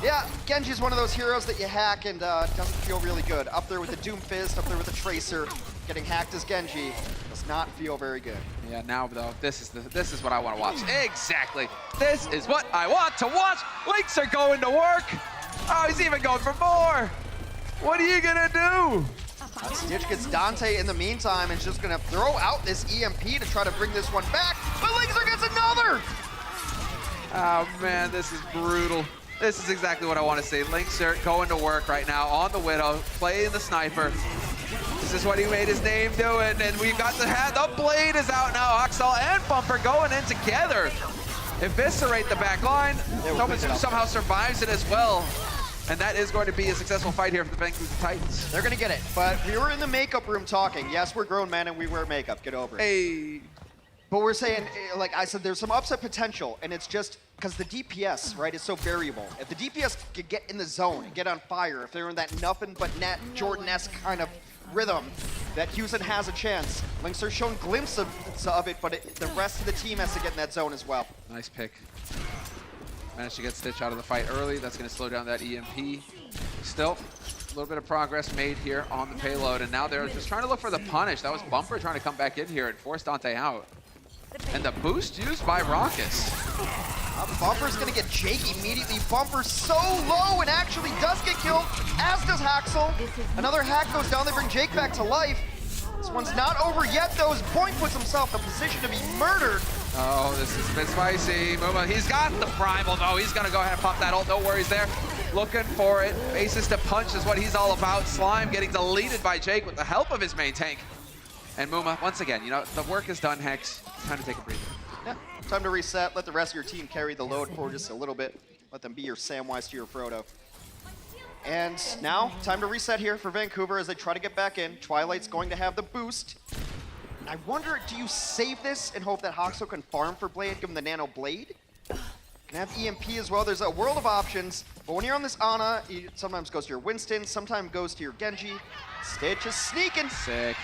Yeah, Genji's one of those heroes that you hack and doesn't feel really good. Up there with the Doom Fist, up there with the Tracer. Getting hacked as Genji. does not feel very good. Yeah, now though, this is what I want to watch. Exactly. This is what I want to watch. Lynx are going to work. Oh, he's even going for more. What are you gonna do? Stitch gets Dante in the meantime and is just gonna throw out this EMP to try to bring this one back, but Lynxer gets another! Oh man, this is brutal. This is exactly what I want to see. Lynxer going to work right now on the Widow, playing the sniper. This is what he made his name doing, and we've got the blade is out now. Oxal and Bumper going in together. Eviscerate the back line. Thomas somehow survives it as well. And that is going to be a successful fight here for the Vancouver Titans. They're gonna get it, but we were in the makeup room talking. Yes, we're grown men and we wear makeup, get over it. Hey. But we're saying, like I said, there's some upset potential, and it's just because the DPS, right, is so variable. If the DPS could get in the zone and get on fire, if they're in that nothing but net Jordan-esque kind of rhythm, that Houston has a chance. Lynxer's shown glimpses of it, but the rest of the team has to get in that zone as well. Nice pick. Managed to get Stitch out of the fight early. That's going to slow down that EMP. Still, a little bit of progress made here on the payload, and now they're just trying to look for the punish. That was Bumper trying to come back in here and force Dante out. And the boost used by Raucus. Bumper's gonna get Jake immediately. Bumper's so low and actually does get killed, as does Haxel. Another hack goes down, they bring Jake back to life. This one's not over yet though, as Point puts himself in a position to be murdered. Oh, this is a bit spicy. Muma, he's got the primal though. He's gonna go ahead and pop that ult, no worries there. Looking for it. Bases to punch is what he's all about. Slime getting deleted by Jake with the help of his main tank. And Muma, once again, you know, the work is done, Hex. Time to take a breather. Yeah, time to reset. Let the rest of your team carry the load for just a little bit. Let them be your Samwise to your Frodo. And now, time to reset here for Vancouver as they try to get back in. Twilight's going to have the boost. I wonder, do you save this and hope that Haxel can farm for Blade, give him the Nano Blade? Can have EMP as well. There's a world of options. But when you're on this Ana, it sometimes goes to your Winston, sometimes goes to your Genji. Stitch is sneaking. Sick.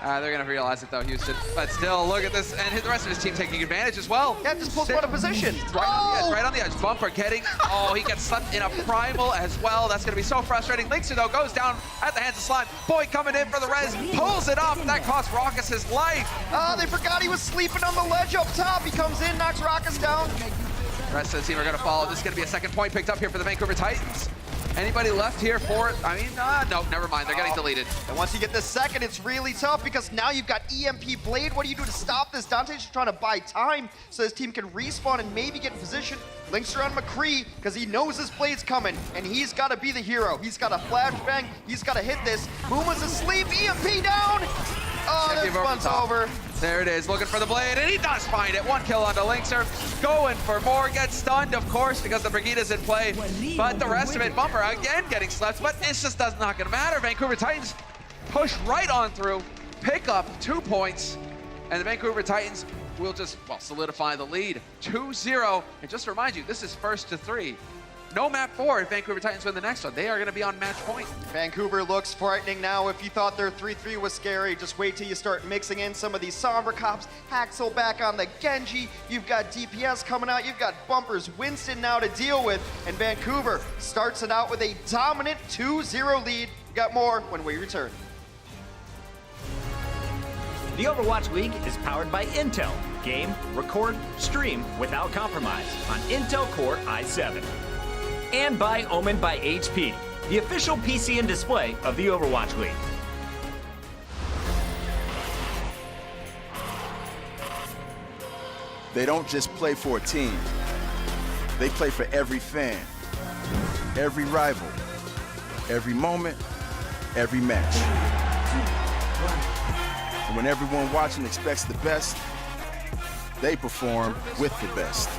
They're going to realize it, though, Houston. But still, look at this. And the rest of his team taking advantage as well. Yeah, just pulls one of position. Right on the edge. Bumper getting... Oh, he gets slapped in a primal as well. That's going to be so frustrating. Lynxer, though, goes down at the hands of Slime. Boy coming in for the res. Pulls it up. That cost Raucus his life. They forgot he was sleeping on the ledge up top. He comes in, knocks Raucus down. The rest of the team are going to follow. This is going to be a second point picked up here for the Vancouver Titans. Anybody left here for it? I mean, no, never mind. They're getting deleted. And once you get the second, it's really tough because now you've got EMP Blade. What do you do to stop this? Dante's just trying to buy time so his team can respawn and maybe get in position. Lynxer on McCree because he knows his Blade's coming and he's got to be the hero. He's got a flashbang. He's got to hit this. Muma's asleep. EMP down. Oh, this one's over. There it is, looking for the Blade, and he does find it. One kill onto Lynxer. Going for more, gets stunned, of course, because the Brigida's in play. But the rest of it, Bumper again getting slept, but it's just not gonna matter. Vancouver Titans push right on through, pick up 2 points, and the Vancouver Titans will just, well, solidify the lead. 2-0, and just to remind you, this is first to 3. No map 4 if Vancouver Titans win the next one. They are going to be on match point. Vancouver looks frightening now. If you thought their 3-3 was scary, just wait till you start mixing in some of these Sombra cops. Haxel back on the Genji. You've got DPS coming out. You've got Bumper's Winston now to deal with. And Vancouver starts it out with a dominant 2-0 lead. We got more when we return. The Overwatch League is powered by Intel. Game, record, stream without compromise on Intel Core i7. And by Omen by HP, the official PC and display of the Overwatch League. They don't just play for a team. They play for every fan, every rival, every moment, every match. And when everyone watching expects the best, they perform with the best.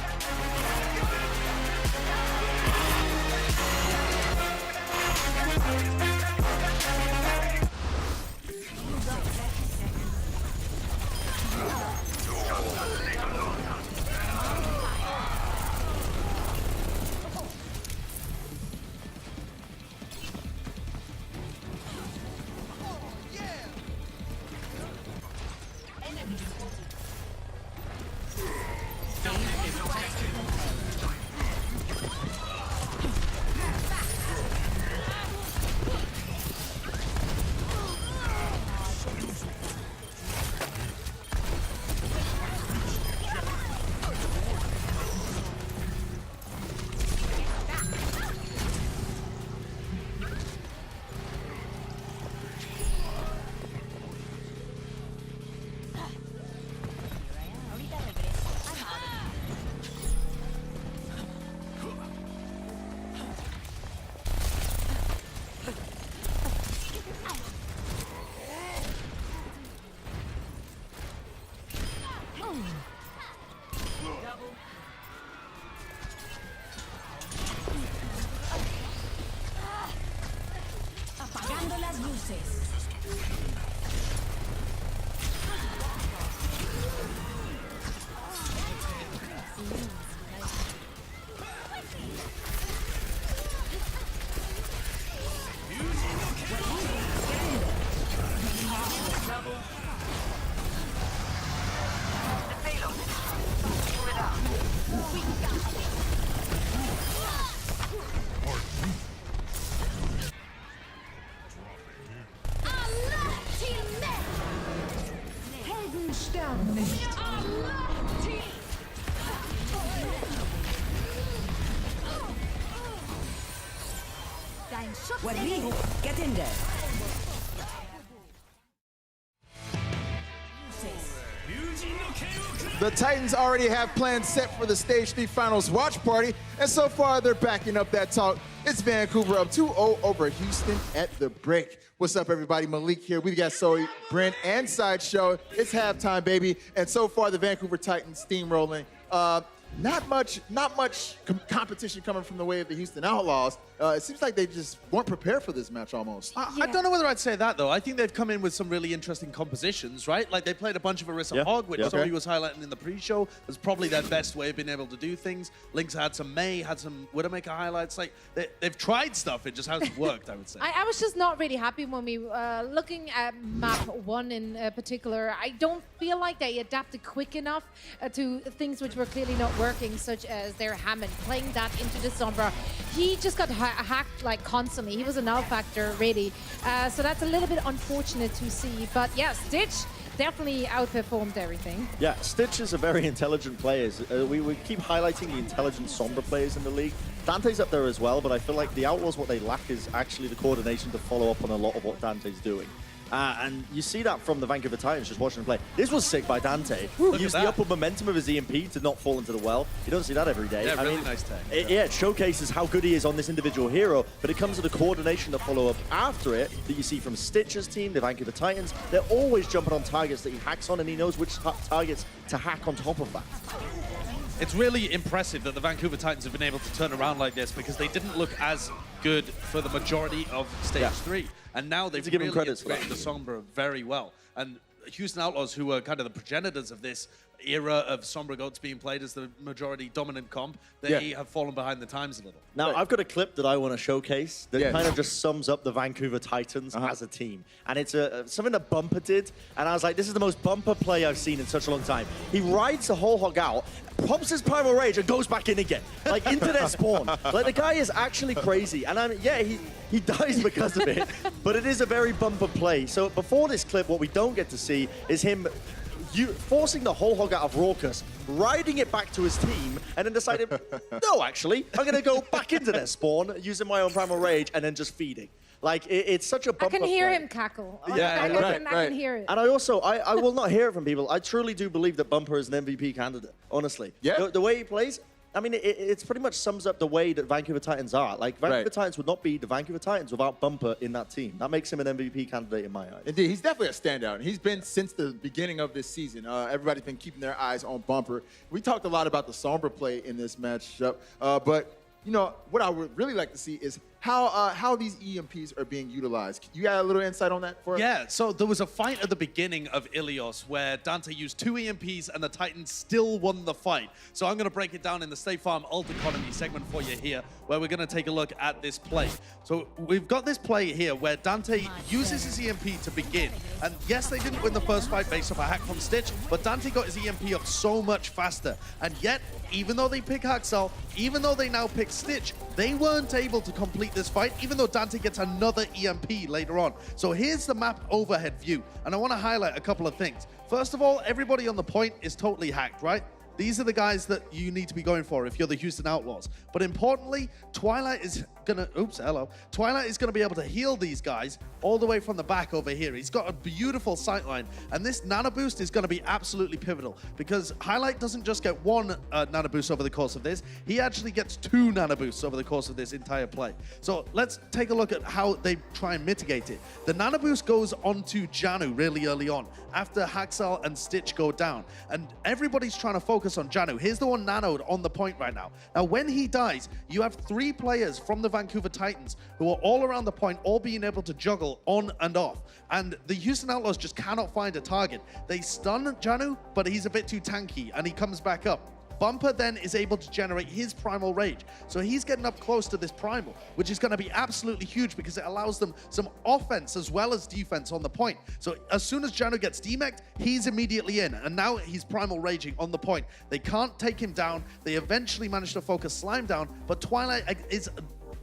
وريهم get in there. The Titans already have plans set for the Stage 3 Finals watch party, and so far they're backing up that talk. It's Vancouver up 2-0 over Houston at the break. What's up, everybody? Malik here. We've got Zoe, Brent, and Sideshow. It's halftime, baby, and so far the Vancouver Titans steamrolling. Not much competition coming from the way of the Houston Outlaws. It seems like they just weren't prepared for this match almost. I don't know whether I'd say that, though. I think they've come in with some really interesting compositions, right? Like, they played a bunch of Orisa Hog, which Zoe was highlighting in the pre-show. It's probably their best way of being able to do things. Lynx had some May, had some Widowmaker highlights. Like, they've tried stuff. It just hasn't worked, I would say. I was just not really happy when we looking at map 1 in particular. I don't feel like they adapted quick enough to things which were clearly not working, such as their Hammond, playing that into the Sombra. He just got hacked like constantly. He was a null factor, really. So that's a little bit unfortunate to see. But yeah, Stitch definitely outperformed everything. Yeah, Stitch is a very intelligent player. We keep highlighting the intelligent Sombra players in the league. Dante's up there as well, but I feel like the Outlaws, what they lack is actually the coordination to follow up on a lot of what Dante's doing. And you see that from the Vancouver Titans just watching him play. This was sick by Dante. He used the upward momentum of his EMP to not fall into the well. You don't see that every day. Yeah, really nice tag. It showcases how good he is on this individual hero, but it comes to the coordination to follow up after it that you see from Stitch's team, the Vancouver Titans. They're always jumping on targets that he hacks on, and he knows which targets to hack on top of that. It's really impressive that the Vancouver Titans have been able to turn around like this, because they didn't look as good for the majority of Stage 3. And now they've really integrated the Sombra very well. And Houston Outlaws, who were kind of the progenitors of this era of Sombra Goats being played as the majority dominant comp, they have fallen behind the times a little. Now, I've got a clip that I want to showcase that kind of just sums up the Vancouver Titans as a team. And it's something that Bumper did, and I was like, this is the most Bumper play I've seen in such a long time. He rides the whole hog out, pops his Primal Rage, and goes back in again, like into their spawn. Like, the guy is actually crazy. And he dies because of it, but it is a very Bumper play. So before this clip, what we don't get to see is him forcing the whole hog out of Raucus, riding it back to his team, and then deciding, no, actually, I'm going to go back into their spawn, using my own Primal Rage, and then just feeding. Like, it's such a Bumper I can hear play. him cackle. Yeah, I can hear it. And I will not hear it from people. I truly do believe that Bumper is an MVP candidate, honestly. Yeah. The way he plays, I mean, it's pretty much sums up the way that Vancouver Titans are. Like, Vancouver Titans would not be the Vancouver Titans without Bumper in that team. That makes him an MVP candidate in my eyes. Indeed, he's definitely a standout. And he's been since the beginning of this season. Everybody's been keeping their eyes on Bumper. We talked a lot about the Sombra play in this matchup, but you know what I would really like to see is how these EMPs are being utilized. You got a little insight on that for us? Yeah, so there was a fight at the beginning of Ilios where Dante used 2 EMPs and the Titans still won the fight. So I'm going to break it down in the State Farm Ult Economy segment for you here, where we're going to take a look at this play. So we've got this play here where Dante uses his EMP to begin. And yes, they didn't win the first fight based off a hack from Stitch, but Dante got his EMP up so much faster. And yet, even though they pick Haxel, even though they now pick Stitch, they weren't able to complete this fight, even though Dante gets another EMP later on. So here's the map overhead view, and I want to highlight a couple of things. First of all, everybody on the point is totally hacked, right? These are the guys that you need to be going for if you're the Houston Outlaws. But importantly, Twilight is gonna, Twilight is gonna be able to heal these guys all the way from the back over here. He's got a beautiful sightline, and this nano boost is gonna be absolutely pivotal, because Highlight doesn't just get 1 nano boost over the course of this, he actually gets 2 nano boosts over the course of this entire play. So let's take a look at how they try and mitigate it. The nano boost goes onto Janu really early on, after Haxel and Stitch go down, and everybody's trying to focus on Janu. Here's the one nanoed on the point right now. Now, when he dies, you have 3 players from the Vancouver Titans who are all around the point, all being able to juggle on and off. And the Houston Outlaws just cannot find a target. They stun Janu, but he's a bit too tanky, and he comes back up. Bumper then is able to generate his Primal Rage. So he's getting up close to this Primal, which is going to be absolutely huge because it allows them some offense as well as defense on the point. So as soon as Janu gets demeched, he's immediately in. And now he's Primal Raging on the point. They can't take him down. They eventually manage to focus Slime down, but Twilight is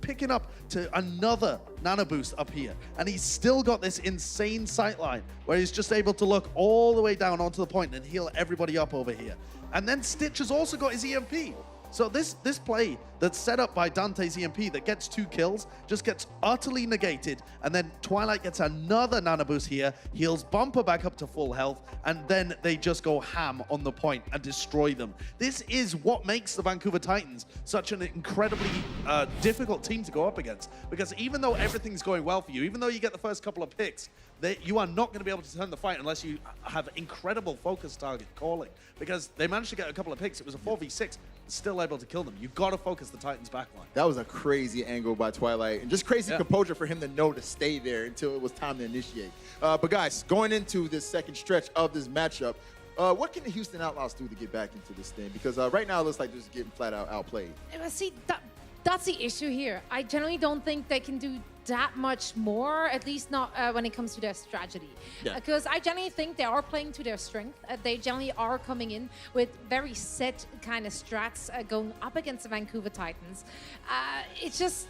picking up to another nano boost up here, and he's still got this insane sightline where he's just able to look all the way down onto the point and heal everybody up over here. And then Stitch has also got his EMP. So this play that's set up by Dante's EMP that gets 2 kills just gets utterly negated, and then Twilight gets another nano boost here, heals Bumper back up to full health, and then they just go ham on the point and destroy them. This is what makes the Vancouver Titans such an incredibly difficult team to go up against, because even though everything's going well for you, even though you get the first couple of picks, you are not going to be able to turn the fight unless you have incredible focus target calling, because they managed to get a couple of picks. It was a 4v6, still able to kill them. You've got to focus the Titans backline. That was a crazy angle by Twilight, and just crazy composure for him to know to stay there until it was time to initiate. But guys, going into this second stretch of this matchup, what can the Houston Outlaws do to get back into this thing? Because right now it looks like they're just getting flat out outplayed. See, that's the issue here. I generally don't think they can do that much more, at least not when it comes to their strategy. Because I generally think they are playing to their strength. They generally are coming in with very set kind of strats going up against the Vancouver Titans. It's just,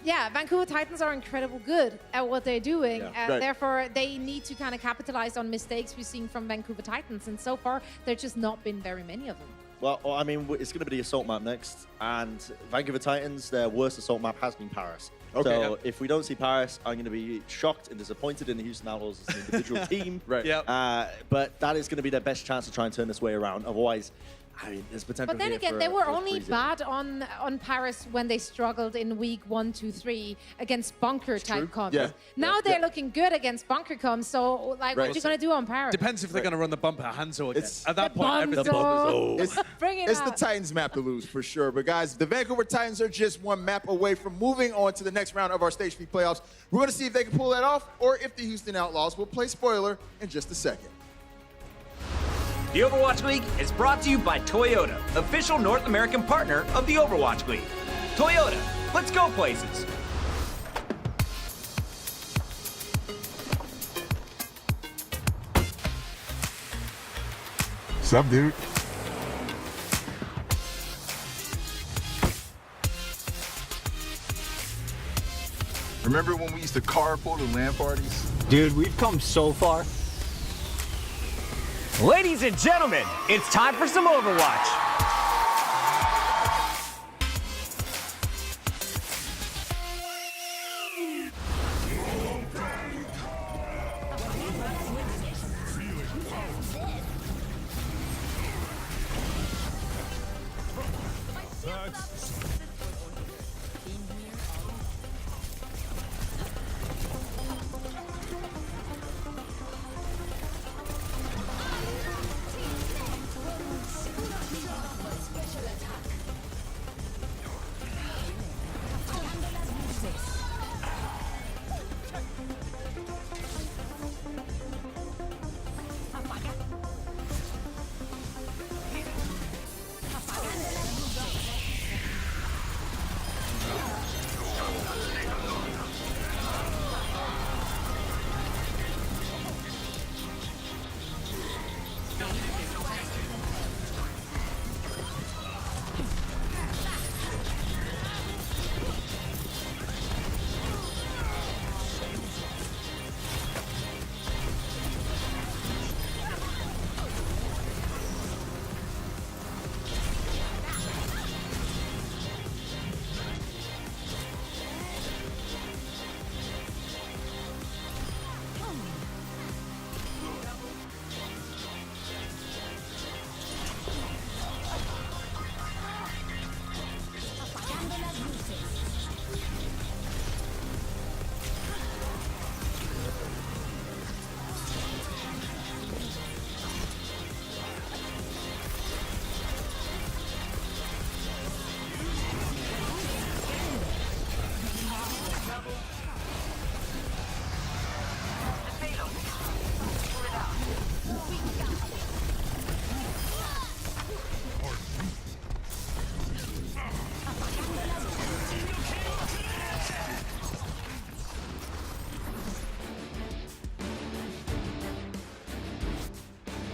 Vancouver Titans are incredibly good at what they're doing. Therefore, they need to kind of capitalize on mistakes we've seen from Vancouver Titans. And so far, there's just not been very many of them. Well, I mean, it's going to be the assault map next, and Vancouver Titans, their worst assault map has been Paris. So if we don't see Paris, I'm going to be shocked and disappointed in the Houston Outlaws as an individual team. But that is going to be their best chance to try and turn this way around. Otherwise, I mean, there's potential. But then again, they were only bad on Paris when they struggled in week 1, 2, 3 against bunker type comps. Now they're looking good against bunker comps. So, like, what are you going to do on Paris? Depends if they're going to run the bumper Hanzo again. At that the point, everything It's the Titans map to lose for sure. But guys, the Vancouver Titans are just one map away from moving on to the next round of our Stage 3 playoffs. We're going to see if they can pull that off or if the Houston Outlaws will play spoiler in just a second. The Overwatch League is brought to you by Toyota, official North American partner of the Overwatch League. Toyota, let's go places. What's up, dude? Remember when we used to carpool to LAN parties? Dude, we've come so far. Ladies and gentlemen, it's time for some Overwatch.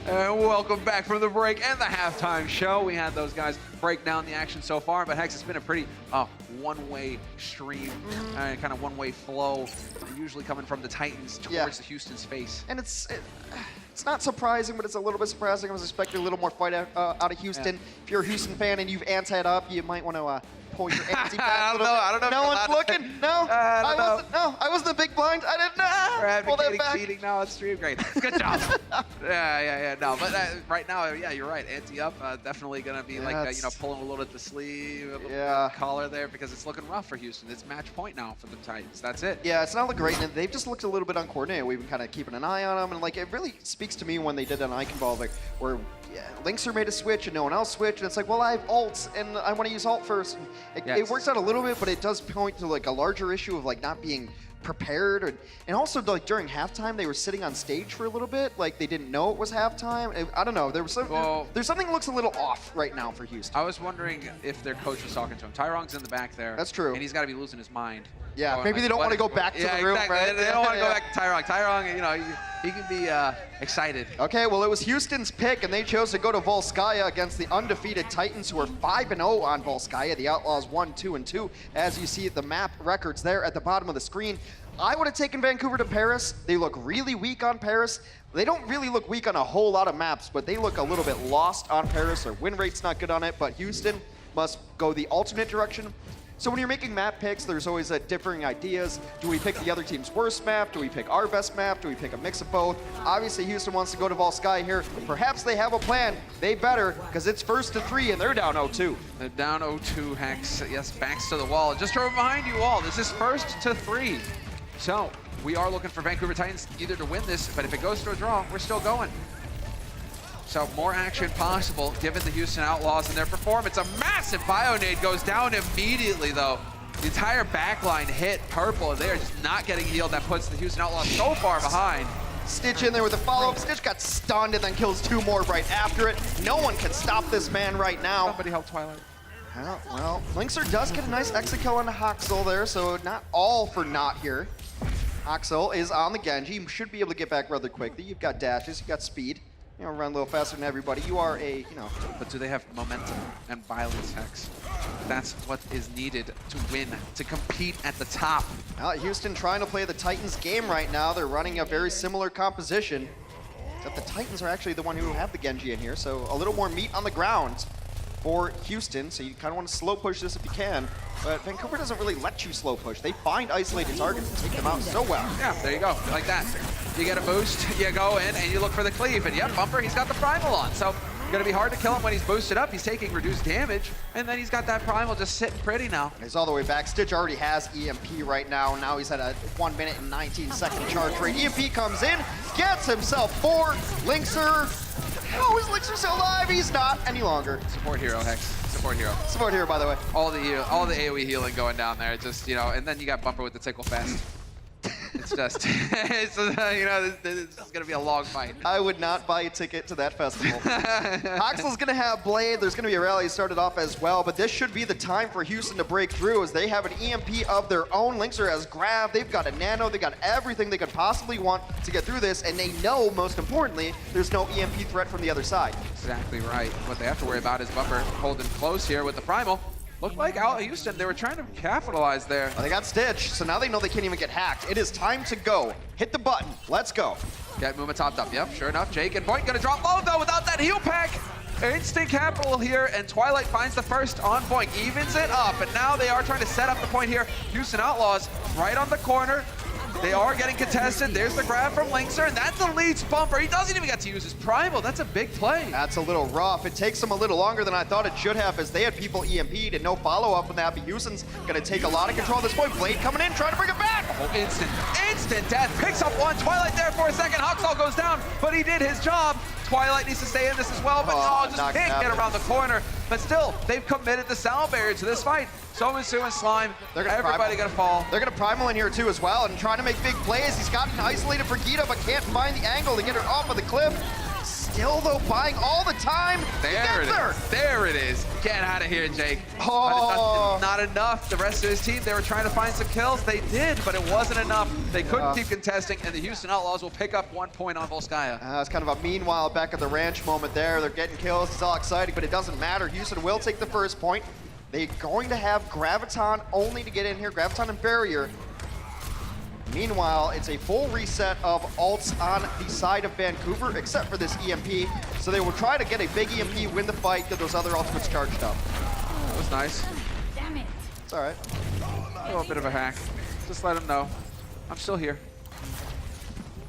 And welcome back from the break and the halftime show. We had those guys break down the action so far, but Hex, it's been a pretty one-way stream, kind of one-way flow, usually coming from the Titans towards the Houston's face. And It's not surprising, but it's a little bit surprising. I was expecting a little more fight out of Houston. If you're a Houston fan and you've antied up, you might want to pull your ante back I a little bit. don't know. No one's looking. No, I wasn't the big blind. I didn't know. We're Pull that advocating back. cheating now on stream. Great. Good job. yeah. No, but right now, yeah, you're right. Ante up, definitely going to be like, pulling a little at the sleeve, a little collar there because it's looking rough for Houston. It's match point now for the Titans. That's it. Yeah, it's not looking great, and they've just looked a little bit uncoordinated. We've been kind of keeping an eye on them, and like it really speaks to me when they did an Icon Ball, like where Linkser made a switch and no one else switched, and it's like, well, I have ult, and I want to use ult first. And it works out a little bit, but it does point to like a larger issue of like not being prepared, and also like during halftime they were sitting on stage for a little bit, like they didn't know it was halftime. I don't know. There was there's something that looks a little off right now for Houston. I was wondering if their coach was talking to him. Tyrong's in the back there. That's true. And he's got to be losing his mind. Yeah, maybe they don't want to go back to the room, exactly. right? They don't want to go back to Tyrong. Tyrong, he can be excited. Okay, well, it was Houston's pick, and they chose to go to Volskaya against the undefeated Titans, who are 5-0 on Volskaya. The Outlaws 1-2-2, as you see the map records there at the bottom of the screen. I would have taken Vancouver to Paris. They look really weak on Paris. They don't really look weak on a whole lot of maps, but they look a little bit lost on Paris. Their win rate's not good on it, but Houston must go the alternate direction. So when you're making map picks, there's always differing ideas. Do we pick the other team's worst map? Do we pick our best map? Do we pick a mix of both? Obviously, Houston wants to go to Volskaya here. Perhaps they have a plan. They better, because it's first to 3, and they're down 0-2. They're down 0-2, Hex. Yes, backs to the wall. Just right behind you all. This is first to 3. So we are looking for Vancouver Titans either to win this, but if it goes to a draw, we're still going. So more action possible given the Houston Outlaws and their performance. A massive Bionade goes down immediately though. The entire backline hit purple and they are just not getting healed. That puts the Houston Outlaws so far behind. Stitch in there with a follow-up. Stitch got stunned and then kills 2 more right after it. No one can stop this man right now. Somebody help Twilight. Well, Linkser does get a nice exit kill on the Hoxel there, so not all for naught here. Hoxel is on the Genji. You should be able to get back rather quickly. You've got dashes, you've got speed. Run a little faster than everybody. You are a, But do they have momentum and violence, Hex? That's what is needed to win, to compete at the top. Houston trying to play the Titans game right now. They're running a very similar composition. Except the Titans are actually the one who have the Genji in here, so a little more meat on the ground for Houston. So you kind of want to slow push this if you can. But Vancouver doesn't really let you slow push. They find isolated targets and take them out so well. Yeah, there you go, like that. You get a boost, you go in, and you look for the cleave. And yep, Bumper, he's got the Primal on. So gonna be hard to kill him when he's boosted up. He's taking reduced damage, and then he's got that Primal just sitting pretty now. He's all the way back. Stitch already has EMP right now. Now he's at a 1 minute and 19 second charge rate. EMP comes in, gets himself 4. Linkser, how is Linkser still alive? He's not any longer. Support hero, Hex. Support hero. Support hero, by the way. All the AoE healing going down there. Just, and then you got Bumper with the Tickle Fest. It's just, this is gonna be a long fight. I would not buy a ticket to that festival. Hoxel's gonna have Blade. There's gonna be a rally started off as well, but this should be the time for Houston to break through as they have an EMP of their own. Linkser has Grav. They've got a Nano. They got everything they could possibly want to get through this, and they know, most importantly, there's no EMP threat from the other side. Exactly right. What they have to worry about is Bumper holding close here with the Primal. Looked like out Houston, they were trying to capitalize there. Well, they got Stitch, so now they know they can't even get hacked. It is time to go. Hit the button. Let's go. Get Muma topped up. Yep, sure enough. Jake and Boink gonna drop low though without that heal pack. Instant capital here, and Twilight finds the first on Boink. Evens it up, and now they are trying to set up the point here. Houston Outlaws right on the corner. They are getting contested. There's the grab from Linkser, and that deletes Bumper. He doesn't even get to use his Primal. That's a big play. That's a little rough. It takes them a little longer than I thought it should have, as they had people EMP'd and no follow-up on that. But Houston's going to take a lot of control at this point. Blade coming in, trying to bring it back. Oh, instant death. Picks up one. Twilight there for a second. Hoxall goes down, but he did his job. Twilight needs to stay in this as well, but just can't get around the corner. But still, they've committed the sound barrier to this fight. Sominsu and Slime, everybody gonna fall. They're gonna Primal in here too as well, and trying to make big plays. He's got an isolated Brigida, but can't find the angle to get her off of the cliff. Still though, buying all the time. There it is. There it is. Get out of here, Jake. Oh. But it's not enough. The rest of his team, they were trying to find some kills. They did, but it wasn't enough. They couldn't keep contesting, and the Houston Outlaws will pick up 1 point on Volskaya. It's kind of a meanwhile back at the ranch moment there. They're getting kills. It's all exciting, but it doesn't matter. Houston will take the first point. They're going to have Graviton only to get in here. Graviton and Barrier. Meanwhile, it's a full reset of ults on the side of Vancouver, except for this EMP. So they will try to get a big EMP, win the fight, get those other ultimates charged up. That was nice. Damn it. It's all right. A little bit of a hack. Just let him know. I'm still here.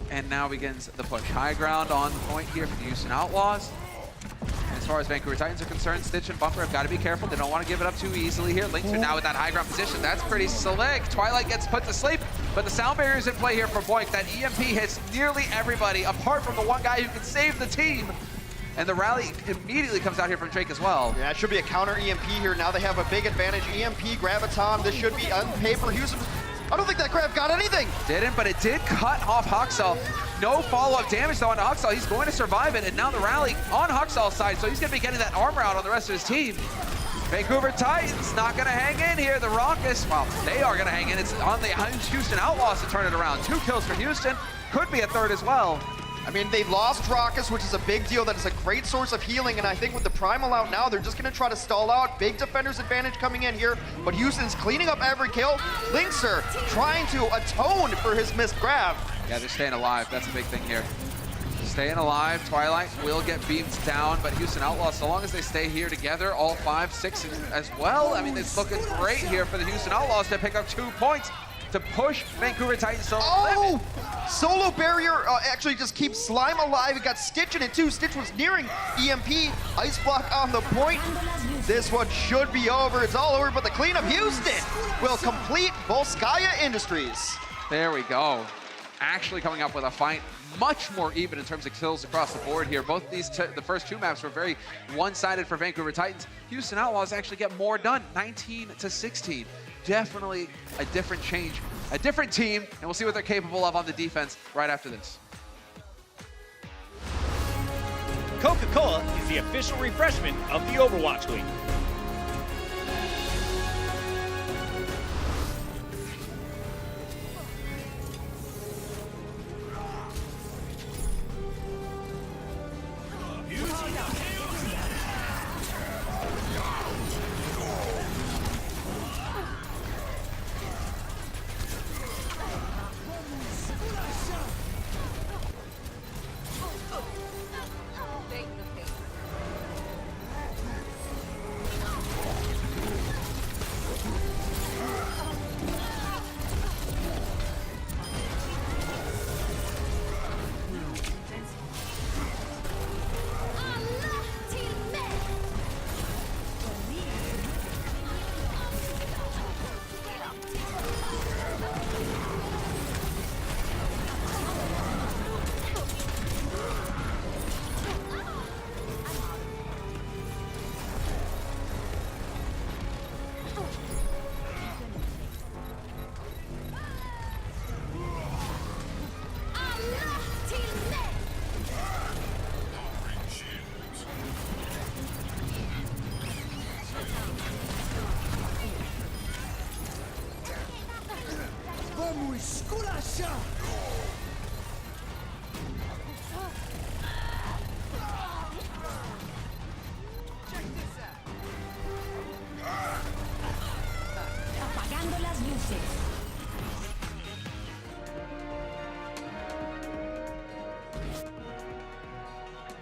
And now begins the push. High ground on point here for the Houston Outlaws. And as far as Vancouver Titans are concerned, Stitch and Bumper have got to be careful. They don't want to give it up too easily here. Lynx are now with that high ground position. That's pretty slick. Twilight gets put to sleep, but the sound barrier is in play here for Boink. That EMP hits nearly everybody, apart from the one guy who can save the team. And the rally immediately comes out here from Drake as well. Yeah, it should be a counter EMP here. Now they have a big advantage. EMP, Graviton, this should be on paper. Houston, I don't think that grab got anything. Didn't, but it did cut off Huxall. No follow-up damage though on Huxall. He's going to survive it, and now the rally on Huxall's side, so he's going to be getting that armor out on the rest of his team. Vancouver Titans not going to hang in here. The Raucous, well, they are going to hang in. It's on the Houston Outlaws to turn it around. 2 kills for Houston. Could be a third as well. I mean, they lost Raucous, which is a big deal. That is a great source of healing, and I think with the Primal out now, they're just going to try to stall out. Big defender's advantage coming in here, but Houston's cleaning up every kill. Lynxer trying to atone for his missed grab. Yeah, they're staying alive. That's a big thing here. Staying alive. Twilight will get beamed down, but Houston Outlaws, so long as they stay here together, all 5, 6 as well, I mean, it's looking great here for the Houston Outlaws to pick up 2 points to push Vancouver Titans to the limit. Solo barrier actually just keeps Slime alive. It got Stitch in it too. Stitch was nearing EMP. Ice block on the point. This one should be over. It's all over, but the cleanup Houston will complete Volskaya Industries. There we go. Actually coming up with a fight much more even in terms of kills across the board here. Both these, the first 2 maps were very one-sided for Vancouver Titans. Houston Outlaws actually get more done, 19-16. Definitely a different change, a different team, and we'll see what they're capable of on the defense right after this. Coca-Cola is the official refreshment of the Overwatch League. Apagando las luces.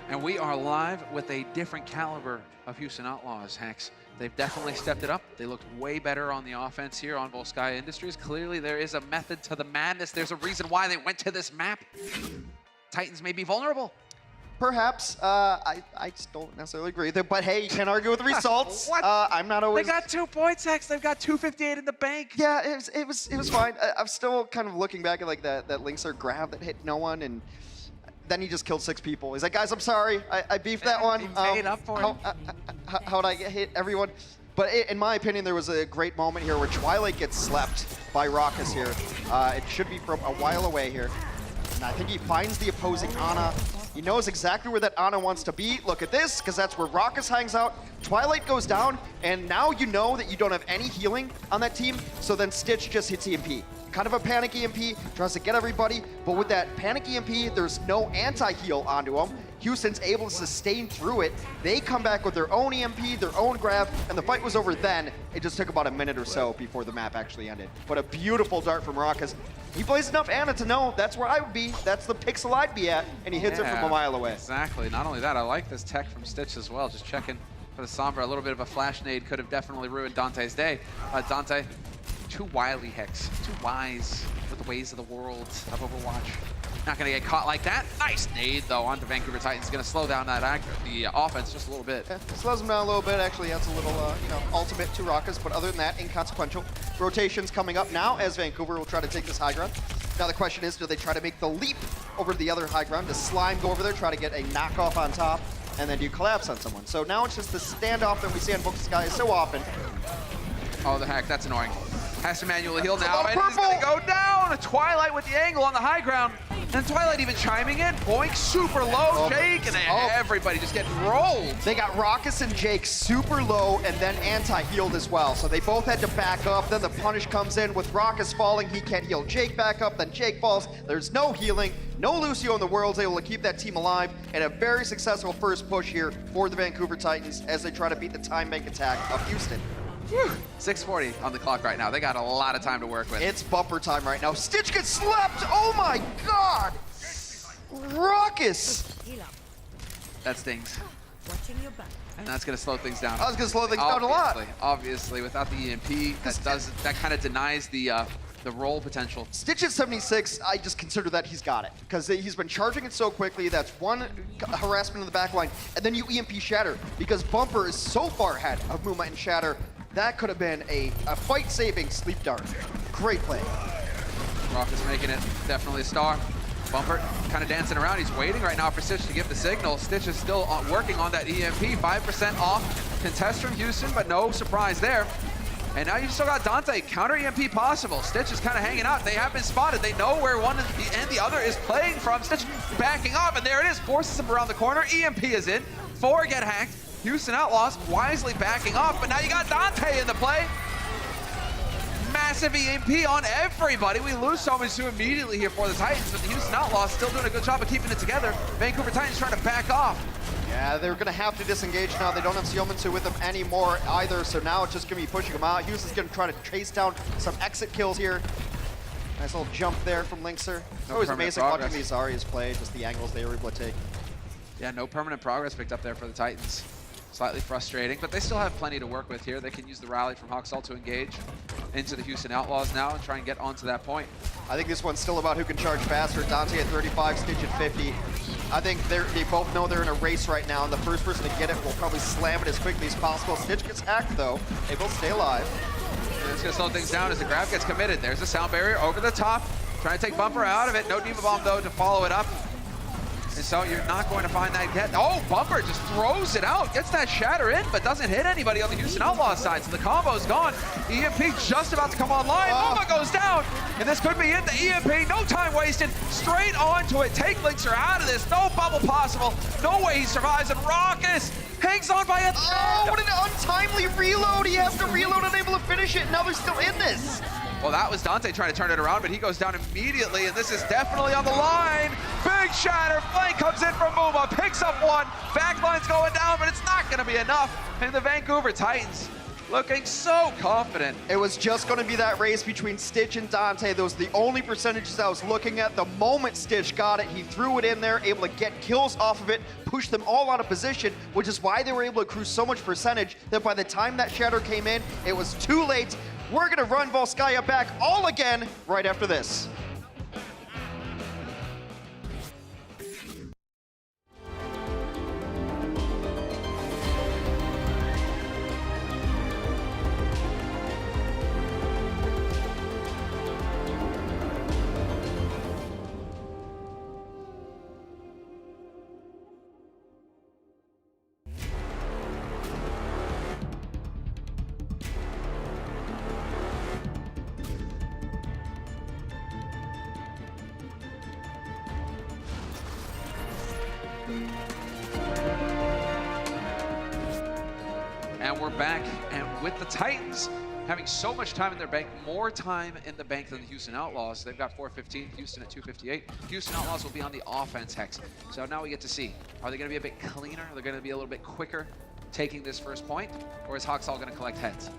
And we are live with a different caliber of Houston Outlaws, Hex. They've definitely stepped it up. They looked way better on the offense here on Volskaya Industries. Clearly, there is a method to the madness. There's a reason why they went to this map. Titans may be vulnerable. Perhaps. I just don't necessarily agree with it, but hey, you can't argue with the results. I'm not always. They got 2 points, Hex. They've got 258 in the bank. Yeah, it was fine. I'm still kind of looking back at like that Lynxer grab that hit no one, and then he just killed 6 people. He's like, guys, I'm sorry. I beefed that one. He paid up for it. How'd I hit everyone? But in my opinion, there was a great moment here where Twilight gets slept by Raucous here. It should be from a while away here. And I think he finds the opposing Ana. He knows exactly where that Ana wants to be. Look at this, because that's where Raucous hangs out. Twilight goes down, and now you know that you don't have any healing on that team, so then Stitch just hits EMP. Kind of a panic EMP, tries to get everybody, but with that panic EMP, there's no anti-heal onto him. Houston's able to sustain through it. They come back with their own EMP, their own grab, and the fight was over then. It just took about a minute or so before the map actually ended. But a beautiful dart from Raucous. He plays enough Ana to know that's where I would be. That's the pixel I'd be at, and he hits it from a mile away. Exactly. Not only that, I like this tech from Stitch as well. Just checking for the Sombra. A little bit of a flash nade could have definitely ruined Dante's day. Dante, too wily Hex, too wise with the ways of the world of Overwatch. Not going to get caught like that. Nice nade, though, onto Vancouver Titans. Going to slow down that the offense just a little bit. Yeah, slows him down a little bit. Actually, that's a little, ultimate to Rockets, but other than that, inconsequential. Rotations coming up now as Vancouver will try to take this high ground. Now the question is, do they try to make the leap over to the other high ground? Does Slime go over there, try to get a knockoff on top, and then do you collapse on someone? So now it's just the standoff that we see on Book Sky so often. Oh, the hack, that's annoying. Has to manually heal now, and he's going to go down. Twilight with the angle on the high ground. And Twilight even chiming in. Boink, super low. Jake, and everybody just getting rolled. They got Raucus and Jake super low, and then anti-healed as well. So they both had to back up. Then the punish comes in with Raucus falling. He can't heal Jake back up. Then Jake falls. There's no healing. No Lucio in the world's able to keep that team alive. And a very successful first push here for the Vancouver Titans as they try to beat the time bank attack of Houston. 6:40 on the clock right now. They got a lot of time to work with. It's bumper time right now. Stitch gets slapped. Oh my God. Raucus. That stings. Watching your back. And that's going to slow things down. I was going to slow things down a lot. Obviously, without the EMP, that kind of denies the roll potential. Stitch at 76, I just consider that he's got it. Because he's been charging it so quickly. That's one harassment in the back line. And then you EMP Shatter. Because Bumper is so far ahead of Muma and Shatter. That could have been a fight-saving sleep dart. Great play. Raucus making it definitely a star. Bumper kind of dancing around. He's waiting right now for Stitch to give the signal. Stitch is still working on that EMP. 5% off contest from Houston, but no surprise there. And now you've still got Dante. Counter EMP possible. Stitch is kind of hanging out. They have been spotted. They know where one and the other is playing from. Stitch backing up, and there it is. Forces him around the corner. EMP is in. 4 get hacked. Houston Outlaws wisely backing off, but now you got Dante in the play. Massive EMP on everybody. We lose Somizu immediately here for the Titans, but the Houston Outlaws still doing a good job of keeping it together. Vancouver Titans trying to back off. Yeah, they're going to have to disengage now. They don't have Siomitsu with them anymore either, so now it's just going to be pushing them out. Houston's going to try to chase down some exit kills here. Nice little jump there from Linkser. It's always amazing watching these Zarya's play, just the angles they were able to take. Yeah, no permanent progress picked up there for the Titans. Slightly frustrating, but they still have plenty to work with here. They can use the rally from Hoxall to engage into the Houston Outlaws now and try and get onto that point. I think this one's still about who can charge faster. Dante at 35, Stitch at 50. I think they both know they're in a race right now, and the first person to get it will probably slam it as quickly as possible. Stitch gets hacked, though. They both stay alive. And it's going to slow things down as the grab gets committed. There's a sound barrier over the top. Trying to take Bumper out of it. No Demon Bomb, though, to follow it up. And so you're not going to find that get. Oh, Bumper just throws it out. Gets that shatter in, but doesn't hit anybody on the Houston Outlaws side. So the combo's gone. EMP just about to come online. Muma goes down. And this could be it. The EMP, no time wasted. Straight onto it. Take Linkser out of this. No bubble possible. No way he survives. And Raucus hangs on by a thread. Oh, what an untimely reload. He has to reload, unable to finish it. Now they're still in this. Well, that was Dante trying to turn it around, but he goes down immediately, and this is definitely on the line. Big shatter, Flame comes in from Muma, picks up one. Backline's going down, but it's not gonna be enough. And the Vancouver Titans looking so confident. It was just gonna be that race between Stitch and Dante. Those are the only percentages I was looking at. The moment Stitch got it, he threw it in there, able to get kills off of it, push them all out of position, which is why they were able to accrue so much percentage that by the time that shatter came in, it was too late. We're gonna run Volskaya back all again right after this. And we're back, and with the Titans having so much time in their bank, more time in the bank than the Houston Outlaws. They've got 415, Houston at 258. Houston Outlaws will be on the offense, Hex. So now we get to see, are they gonna be a bit cleaner? Are they gonna be a little bit quicker taking this first point? Or is Hoxall gonna collect heads?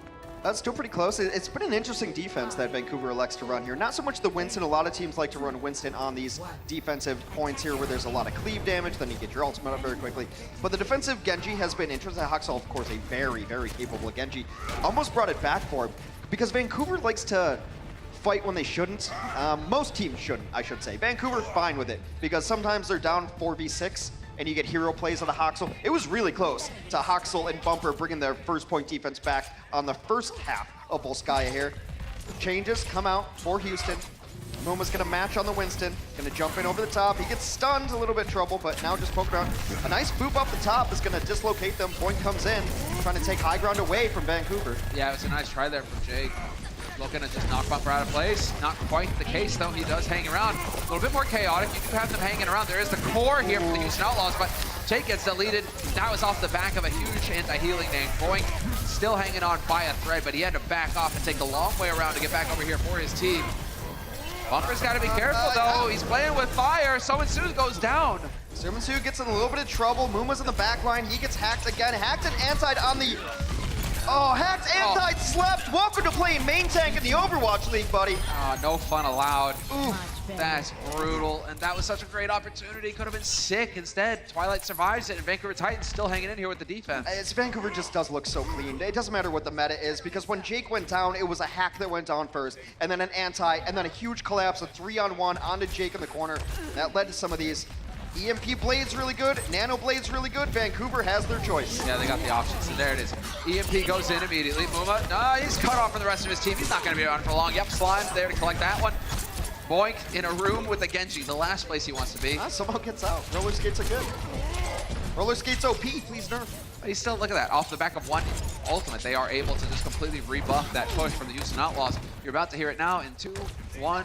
That's still pretty close. It's been an interesting defense that Vancouver elects to run here. Not so much the Winston. A lot of teams like to run Winston on these defensive points here where there's a lot of cleave damage, then you get your ultimate up very quickly. But the defensive Genji has been interesting. Haksal, of course, a very, very capable Genji. Almost brought it back for him because Vancouver likes to fight when they shouldn't. Most teams shouldn't, I should say. Vancouver, fine with it because sometimes they're down 4v6 and you get hero plays on the Haksal. It was really close to Haksal and Bumper bringing their first point defense back on the first half of Volskaya here. Changes come out for Houston. Muma's gonna match on the Winston, gonna jump in over the top. He gets stunned, a little bit trouble, but now just poking around. A nice boop off the top is gonna dislocate them. Point comes in, trying to take high ground away from Vancouver. Yeah, it was a nice try there from Jake. Looking to just knock Bumper out of place. Not quite the case, though. He does hang around. A little bit more chaotic. You do have them hanging around. There is the core here from the Houston Outlaws, but Jake gets deleted. That was off the back of a huge anti-healing name. Boink still hanging on by a thread, but he had to back off and take the long way around to get back over here for his team. Bumper's got to be careful, though. He's playing with fire. Sominsu goes down. Sominsu gets in a little bit of trouble. Muma's in the back line. He gets hacked again. Hacked and anti on the... Oh, hacked and slept. Welcome to playing main tank in the Overwatch League, buddy. No fun allowed. Ooh, that's brutal. And that was such a great opportunity. Could have been sick. Instead, Twilight survives it, and Vancouver Titans still hanging in here with the defense. Vancouver just does look so clean. It doesn't matter what the meta is, because when Jake went down, it was a hack that went down first, and then an anti, and then a huge collapse, a 3-on-1 onto Jake in the corner. That led to some of these. EMP Blade's really good, Nano Blade's really good. Vancouver has their choice. Yeah, they got the options, and there it is. EMP goes in immediately. Muma, he's cut off from the rest of his team. He's not going to be around for long. Yep, Slime's there to collect that one. Boink in a room with the Genji, the last place he wants to be. Somehow gets out. Roller skates are good. Roller skates OP, please nerf. But he's still, look at that, off the back of one ultimate, they are able to just completely rebuff that push from the Houston Outlaws. You're about to hear it now in 2, 1.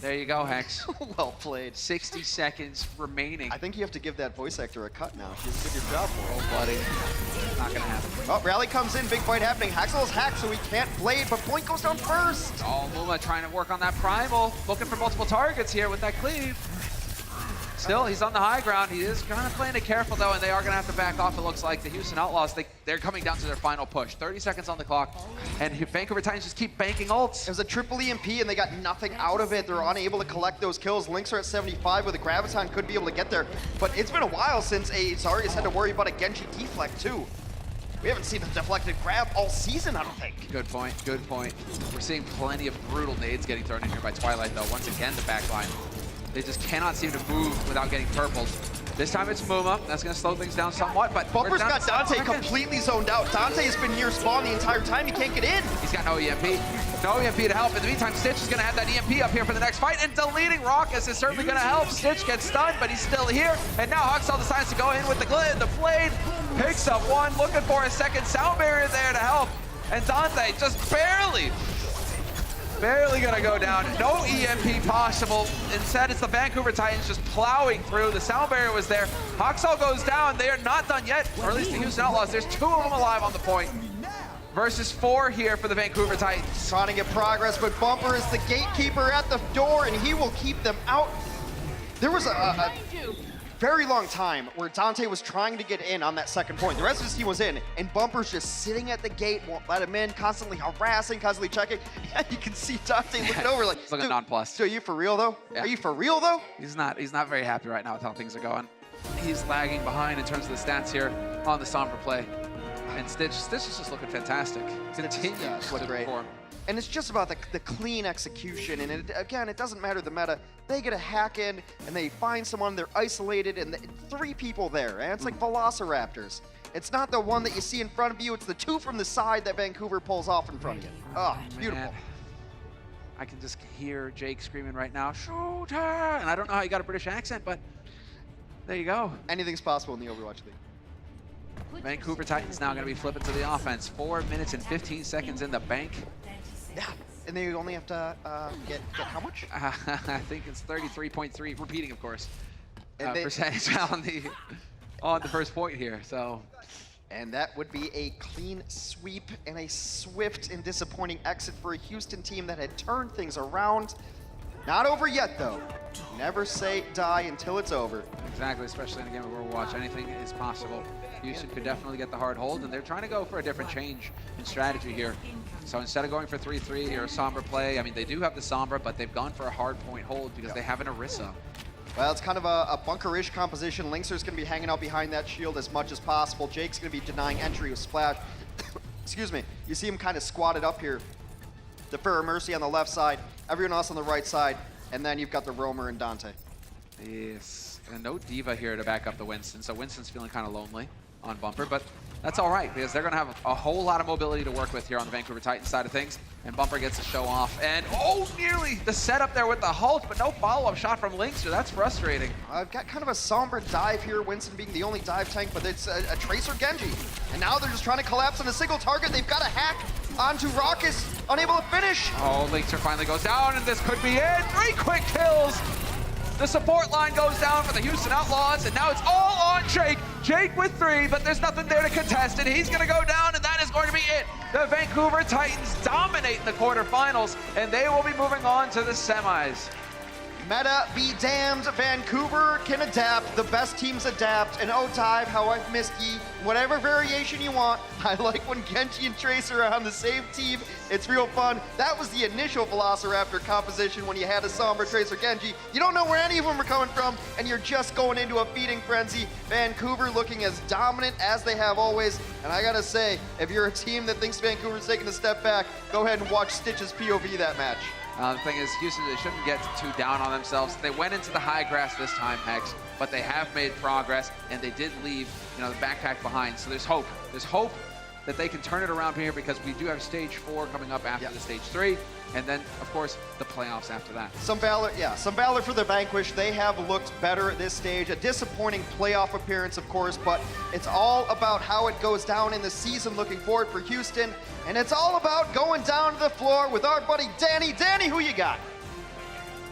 There you go, Hex. Well played. 60 seconds remaining. I think you have to give that voice actor a cut now. She did your job for it. Oh, buddy. Not gonna happen. Oh, rally comes in, big fight happening. Haksal is hacked, so he can't blade, but Point goes down first. Oh, Muma trying to work on that primal. Looking for multiple targets here with that cleave. Still, he's on the high ground. He is kind of playing it careful, though, and they are going to have to back off, it looks like. The Houston Outlaws, they're coming down to their final push. 30 seconds on the clock, and Vancouver Titans just keep banking ults. It was a triple EMP, and they got nothing out of it. They're unable to collect those kills. Lynx are at 75, with a Graviton could be able to get there. But it's been a while since a Zarya's had to worry about a Genji deflect, too. We haven't seen a deflected grab all season, I don't think. Good point, good point. We're seeing plenty of brutal nades getting thrown in here by Twilight, though. Once again, the backline. They just cannot seem to move without getting purpled. This time it's Muma. That's going to slow things down somewhat, but Bumper's got Dante completely zoned out. Dante has been near spawn the entire time. He can't get in. He's got no EMP. No EMP to help. In the meantime, Stitch is going to have that EMP up here for the next fight, and deleting Raucus is certainly going to help. Stitch gets stunned, but he's still here, and now Haksal decides to go in with the blade. Picks up one, looking for a second sound barrier there to help, and Dante just barely gonna go down. No EMP possible. Instead, it's the Vancouver Titans just plowing through. The sound barrier was there. Haksal goes down. They are not done yet, or at least the Houston Outlaws. There's 2 of them alive on the point. Versus 4 here for the Vancouver Titans. Trying to get progress, but Bumper is the gatekeeper at the door, and he will keep them out. There was a very long time where Dante was trying to get in on that second point. The rest of his team was in, and Bumper's just sitting at the gate, won't let him in, constantly harassing, constantly checking. Yeah, you can see Dante looking over like, he's looking nonplussed. So are you for real, though? Yeah. Are you for real, though? He's not very happy right now with how things are going. He's lagging behind in terms of the stats here on the Sombra play. And Stitch is just looking fantastic. Continues to perform. And it's just about the clean execution. And again, it doesn't matter the meta. They get a hack in, and they find someone, they're isolated, and 3 people there. And it's like Velociraptors. It's not the one that you see in front of you. It's the 2 from the side that Vancouver pulls off in front of you. Oh, beautiful. Man. I can just hear Jake screaming right now, shoot her! And I don't know how he got a British accent, but there you go. Anything's possible in the Overwatch League. Vancouver Titans now going to be flipping to the offense. 4 minutes and 15 seconds in the bank. Yeah, and they only have to get how much? I think it's 33.3, repeating, of course, percentage on the first point here. So, and that would be a clean sweep and a swift and disappointing exit for a Houston team that had turned things around. Not over yet, though. Never say die until it's over. Exactly, especially in a game of Overwatch. Anything is possible. Houston could definitely get the hard hold, and they're trying to go for a different change in strategy here. So instead of going for 3-3 or a Sombra play, I mean, they do have the Sombra, but they've gone for a hard point hold because they have an Orisa. Well, it's kind of a bunker-ish composition. Linkzer's going to be hanging out behind that shield as much as possible. Jake's going to be denying entry with Splash. Excuse me. You see him kind of squatted up here. Defer Mercy on the left side, everyone else on the right side, and then you've got the Roamer and Dante. Yes, and no Diva here to back up the Winston, so Winston's feeling kind of lonely on Bumper, but that's all right because they're going to have a whole lot of mobility to work with here on the Vancouver Titans side of things, and Bumper gets to show off. And oh, nearly the setup there with the Hulk, but no follow-up shot from Linkzer. That's frustrating. I've got kind of a somber dive here, Winston being the only dive tank, but it's a Tracer Genji. And now they're just trying to collapse on a single target. They've got a hack onto Raucus, unable to finish. Oh, Linkzer finally goes down, and this could be it. 3 quick kills. The support line goes down for the Houston Outlaws, and now it's all on Jake. Jake with 3, but there's nothing there to contest, and he's going to go down, and that is going to be it. The Vancouver Titans dominate the quarterfinals, and they will be moving on to the semis. Meta be damned, Vancouver can adapt, the best teams adapt, and oh dive, how I've missed ye, whatever variation you want. I like when Genji and Tracer are on the same team, it's real fun. That was the initial Velociraptor composition when you had a Sombra, Tracer, Genji. You don't know where any of them are coming from, and you're just going into a feeding frenzy. Vancouver looking as dominant as they have always, and I gotta say, if you're a team that thinks Vancouver's taking a step back, go ahead and watch Stitch's POV that match. The thing is, Houston, they shouldn't get too down on themselves. They went into the high grass this time, Hex, but they have made progress, and they did leave, the backpack behind. So there's hope. There's hope that they can turn it around here because we do have stage 4 coming up after the stage 3, and then, of course, the playoffs after that. Some valor for the Vanquish. They have looked better at this stage. A disappointing playoff appearance, of course, but it's all about how it goes down in the season looking forward for Houston, and it's all about going down to the floor with our buddy Danny. Danny, who you got?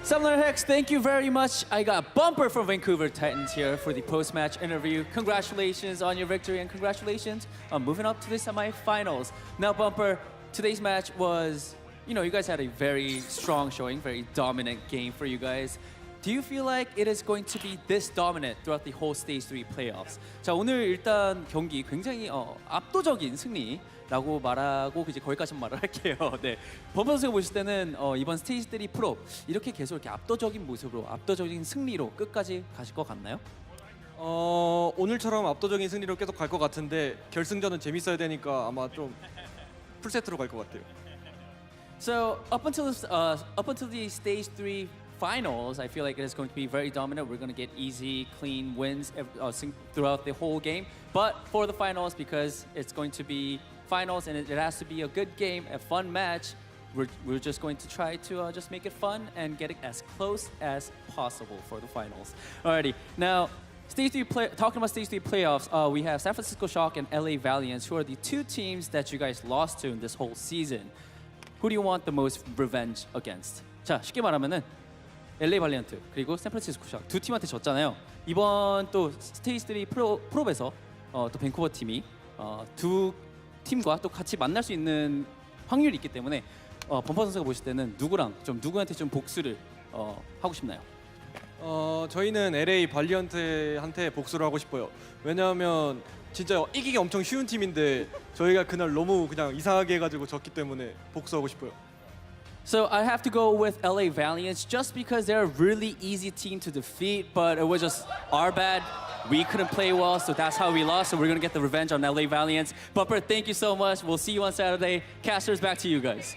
Summoner Hex, thank you very much. I got Bumper from Vancouver Titans here for the post-match interview. Congratulations on your victory and congratulations on moving up to the semifinals. Now, Bumper, today's match was, you guys had a very strong showing, very dominant game for you guys. Do you feel like it is going to be this dominant throughout the whole Stage 3 playoffs? 자, 오늘 일단 경기 굉장히 압도적인 승리라고 말하고 이제 거기까지 말을 할게요. 네, 범퍼 선수가 보실 때는 이번 스테이지 3 프로 이렇게 계속 이렇게 압도적인 모습으로 압도적인 승리로 끝까지 가실 것 같나요? 오늘처럼 압도적인 승리로 계속 갈 것 같은데 결승전은 재밌어야 되니까 아마 좀 풀세트로 갈 것 같아요. So up until the Stage 3 finals, I feel like it is going to be very dominant. We're going to get easy, clean wins throughout the whole game. But for the finals, because it's going to be finals and it has to be a good game, a fun match, we're just going to try to just make it fun and get it as close as possible for the finals. Alrighty, now Stage 3 talking about Stage 3 playoffs, we have San Francisco Shock and LA Valiants, who are the 2 teams that you guys lost to in this whole season. Who do you want the most revenge against? 자, 쉽게 말하면은 LA 발리언트 그리고 샌프란시스코 샥 2 팀한테 졌잖아요. 이번 또 스테이지 3 프로에서 또 밴쿠버 팀이 2 팀과 또 같이 만날 수 있는 확률이 있기 때문에 범퍼 선수가 보실 때는 누구한테 좀 복수를 하고 싶나요? 저희는 LA 발리언트한테 복수를 하고 싶어요. 왜냐하면 진짜 이기기 엄청 쉬운 팀인데 저희가 그날 너무 그냥 이상하게 해가지고 졌기 때문에 복수하고 싶어요. So I have to go with LA Valiants just because they're a really easy team to defeat, but it was just our bad. We couldn't play well, so that's how we lost. So we're gonna get the revenge on LA Valiants. Bumper, thank you so much. We'll see you on Saturday. Casters, back to you guys.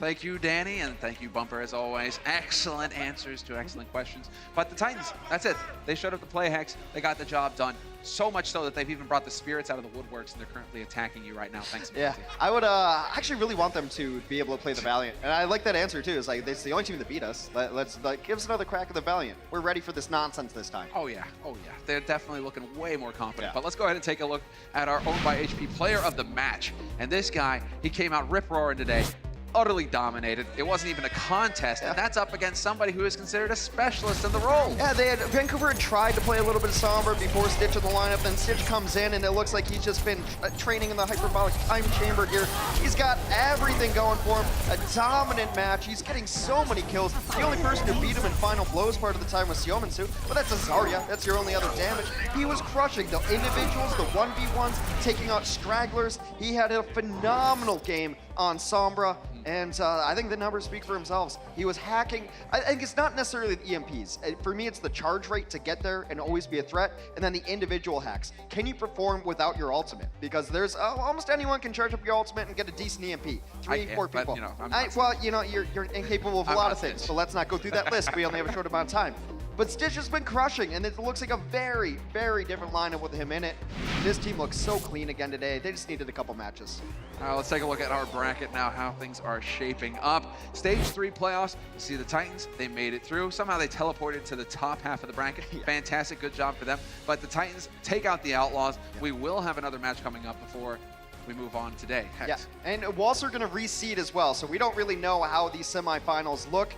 Thank you, Danny, and thank you, Bumper, as always. Excellent answers to excellent questions. But the Titans, that's it. They showed up to play, Hex. They got the job done. So much so that they've even brought the spirits out of the woodworks, and they're currently attacking you right now. Thanks, Yeah, I would actually really want them to be able to play the Valiant. And I like that answer, too. It's like, it's the only team that beat us. Let's give us another crack at the Valiant. We're ready for this nonsense this time. Oh, yeah. They're definitely looking way more confident. But let's go ahead and take a look at our Owned by HP player of the match. And this guy, he came out rip-roaring today. utterly dominated. It wasn't even a contest, and that's up against somebody who is considered a specialist in the role. Yeah, Vancouver had tried to play a little bit of Sombra before Stitch in the lineup, then Stitch comes in, and it looks like he's just been training in the hyperbolic time chamber here. He's got everything going for him, a dominant match. He's getting so many kills. The only person who beat him in final blows part of the time was Siomansu, but that's a Zarya. That's your only other damage. He was crushing the individuals, the 1v1s, taking out stragglers. He had a phenomenal game on Sombra, and I think the numbers speak for themselves. He was hacking. I think it's not necessarily the EMPs. For me, it's the charge rate to get there and always be a threat, and then the individual hacks. Can you perform without your ultimate? Because there's almost anyone can charge up your ultimate and get a decent EMP. Three, four people. But, you're incapable of a lot of things, so let's not go through that list. We only have a short amount of time. But Stitch has been crushing, and it looks like a very, very different lineup with him in it. This team looks so clean again today. They just needed a couple matches. Let's take a look at our bracket now, how things are shaping up. Stage 3 playoffs, you see the Titans, they made it through. Somehow they teleported to the top half of the bracket. Fantastic, good job for them. But the Titans take out the Outlaws. We will have another match coming up before we move on today. Hex. Yeah, and Walser going to reseed as well, so we don't really know how these semifinals look.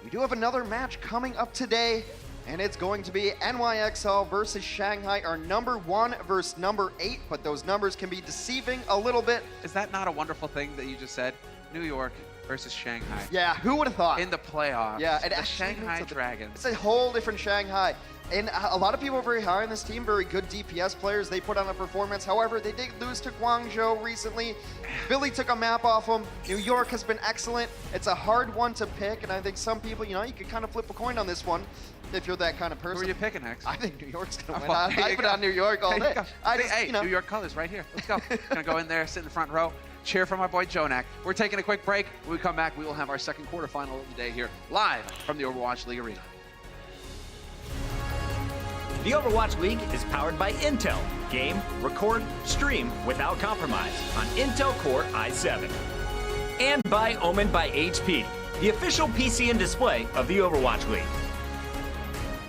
We do have another match coming up today, and it's going to be NYXL versus Shanghai, our number 1 versus number 8, but those numbers can be deceiving a little bit. Is that not a wonderful thing that you just said? New York versus Shanghai. Yeah, who would have thought? In the playoffs. Yeah, the Shanghai Dragons. It's a whole different Shanghai. And a lot of people are very high on this team, very good DPS players. They put on a performance. However, they did lose to Guangzhou recently. Billy took a map off them. New York has been excellent. It's a hard one to pick, and I think some people, you could kind of flip a coin on this one if you're that kind of person. Who are you picking, Hex? I think New York's going to win. I put on New York all day. New York colors right here. Let's go. Gonna go in there, sit in the front row, cheer for my boy Jonak. We're taking a quick break. When we come back, we will have our second quarterfinal of the day here, live from the Overwatch League Arena. The Overwatch League is powered by Intel. Game, record, stream without compromise on Intel Core i7. And by Omen by HP, the official PC and display of the Overwatch League.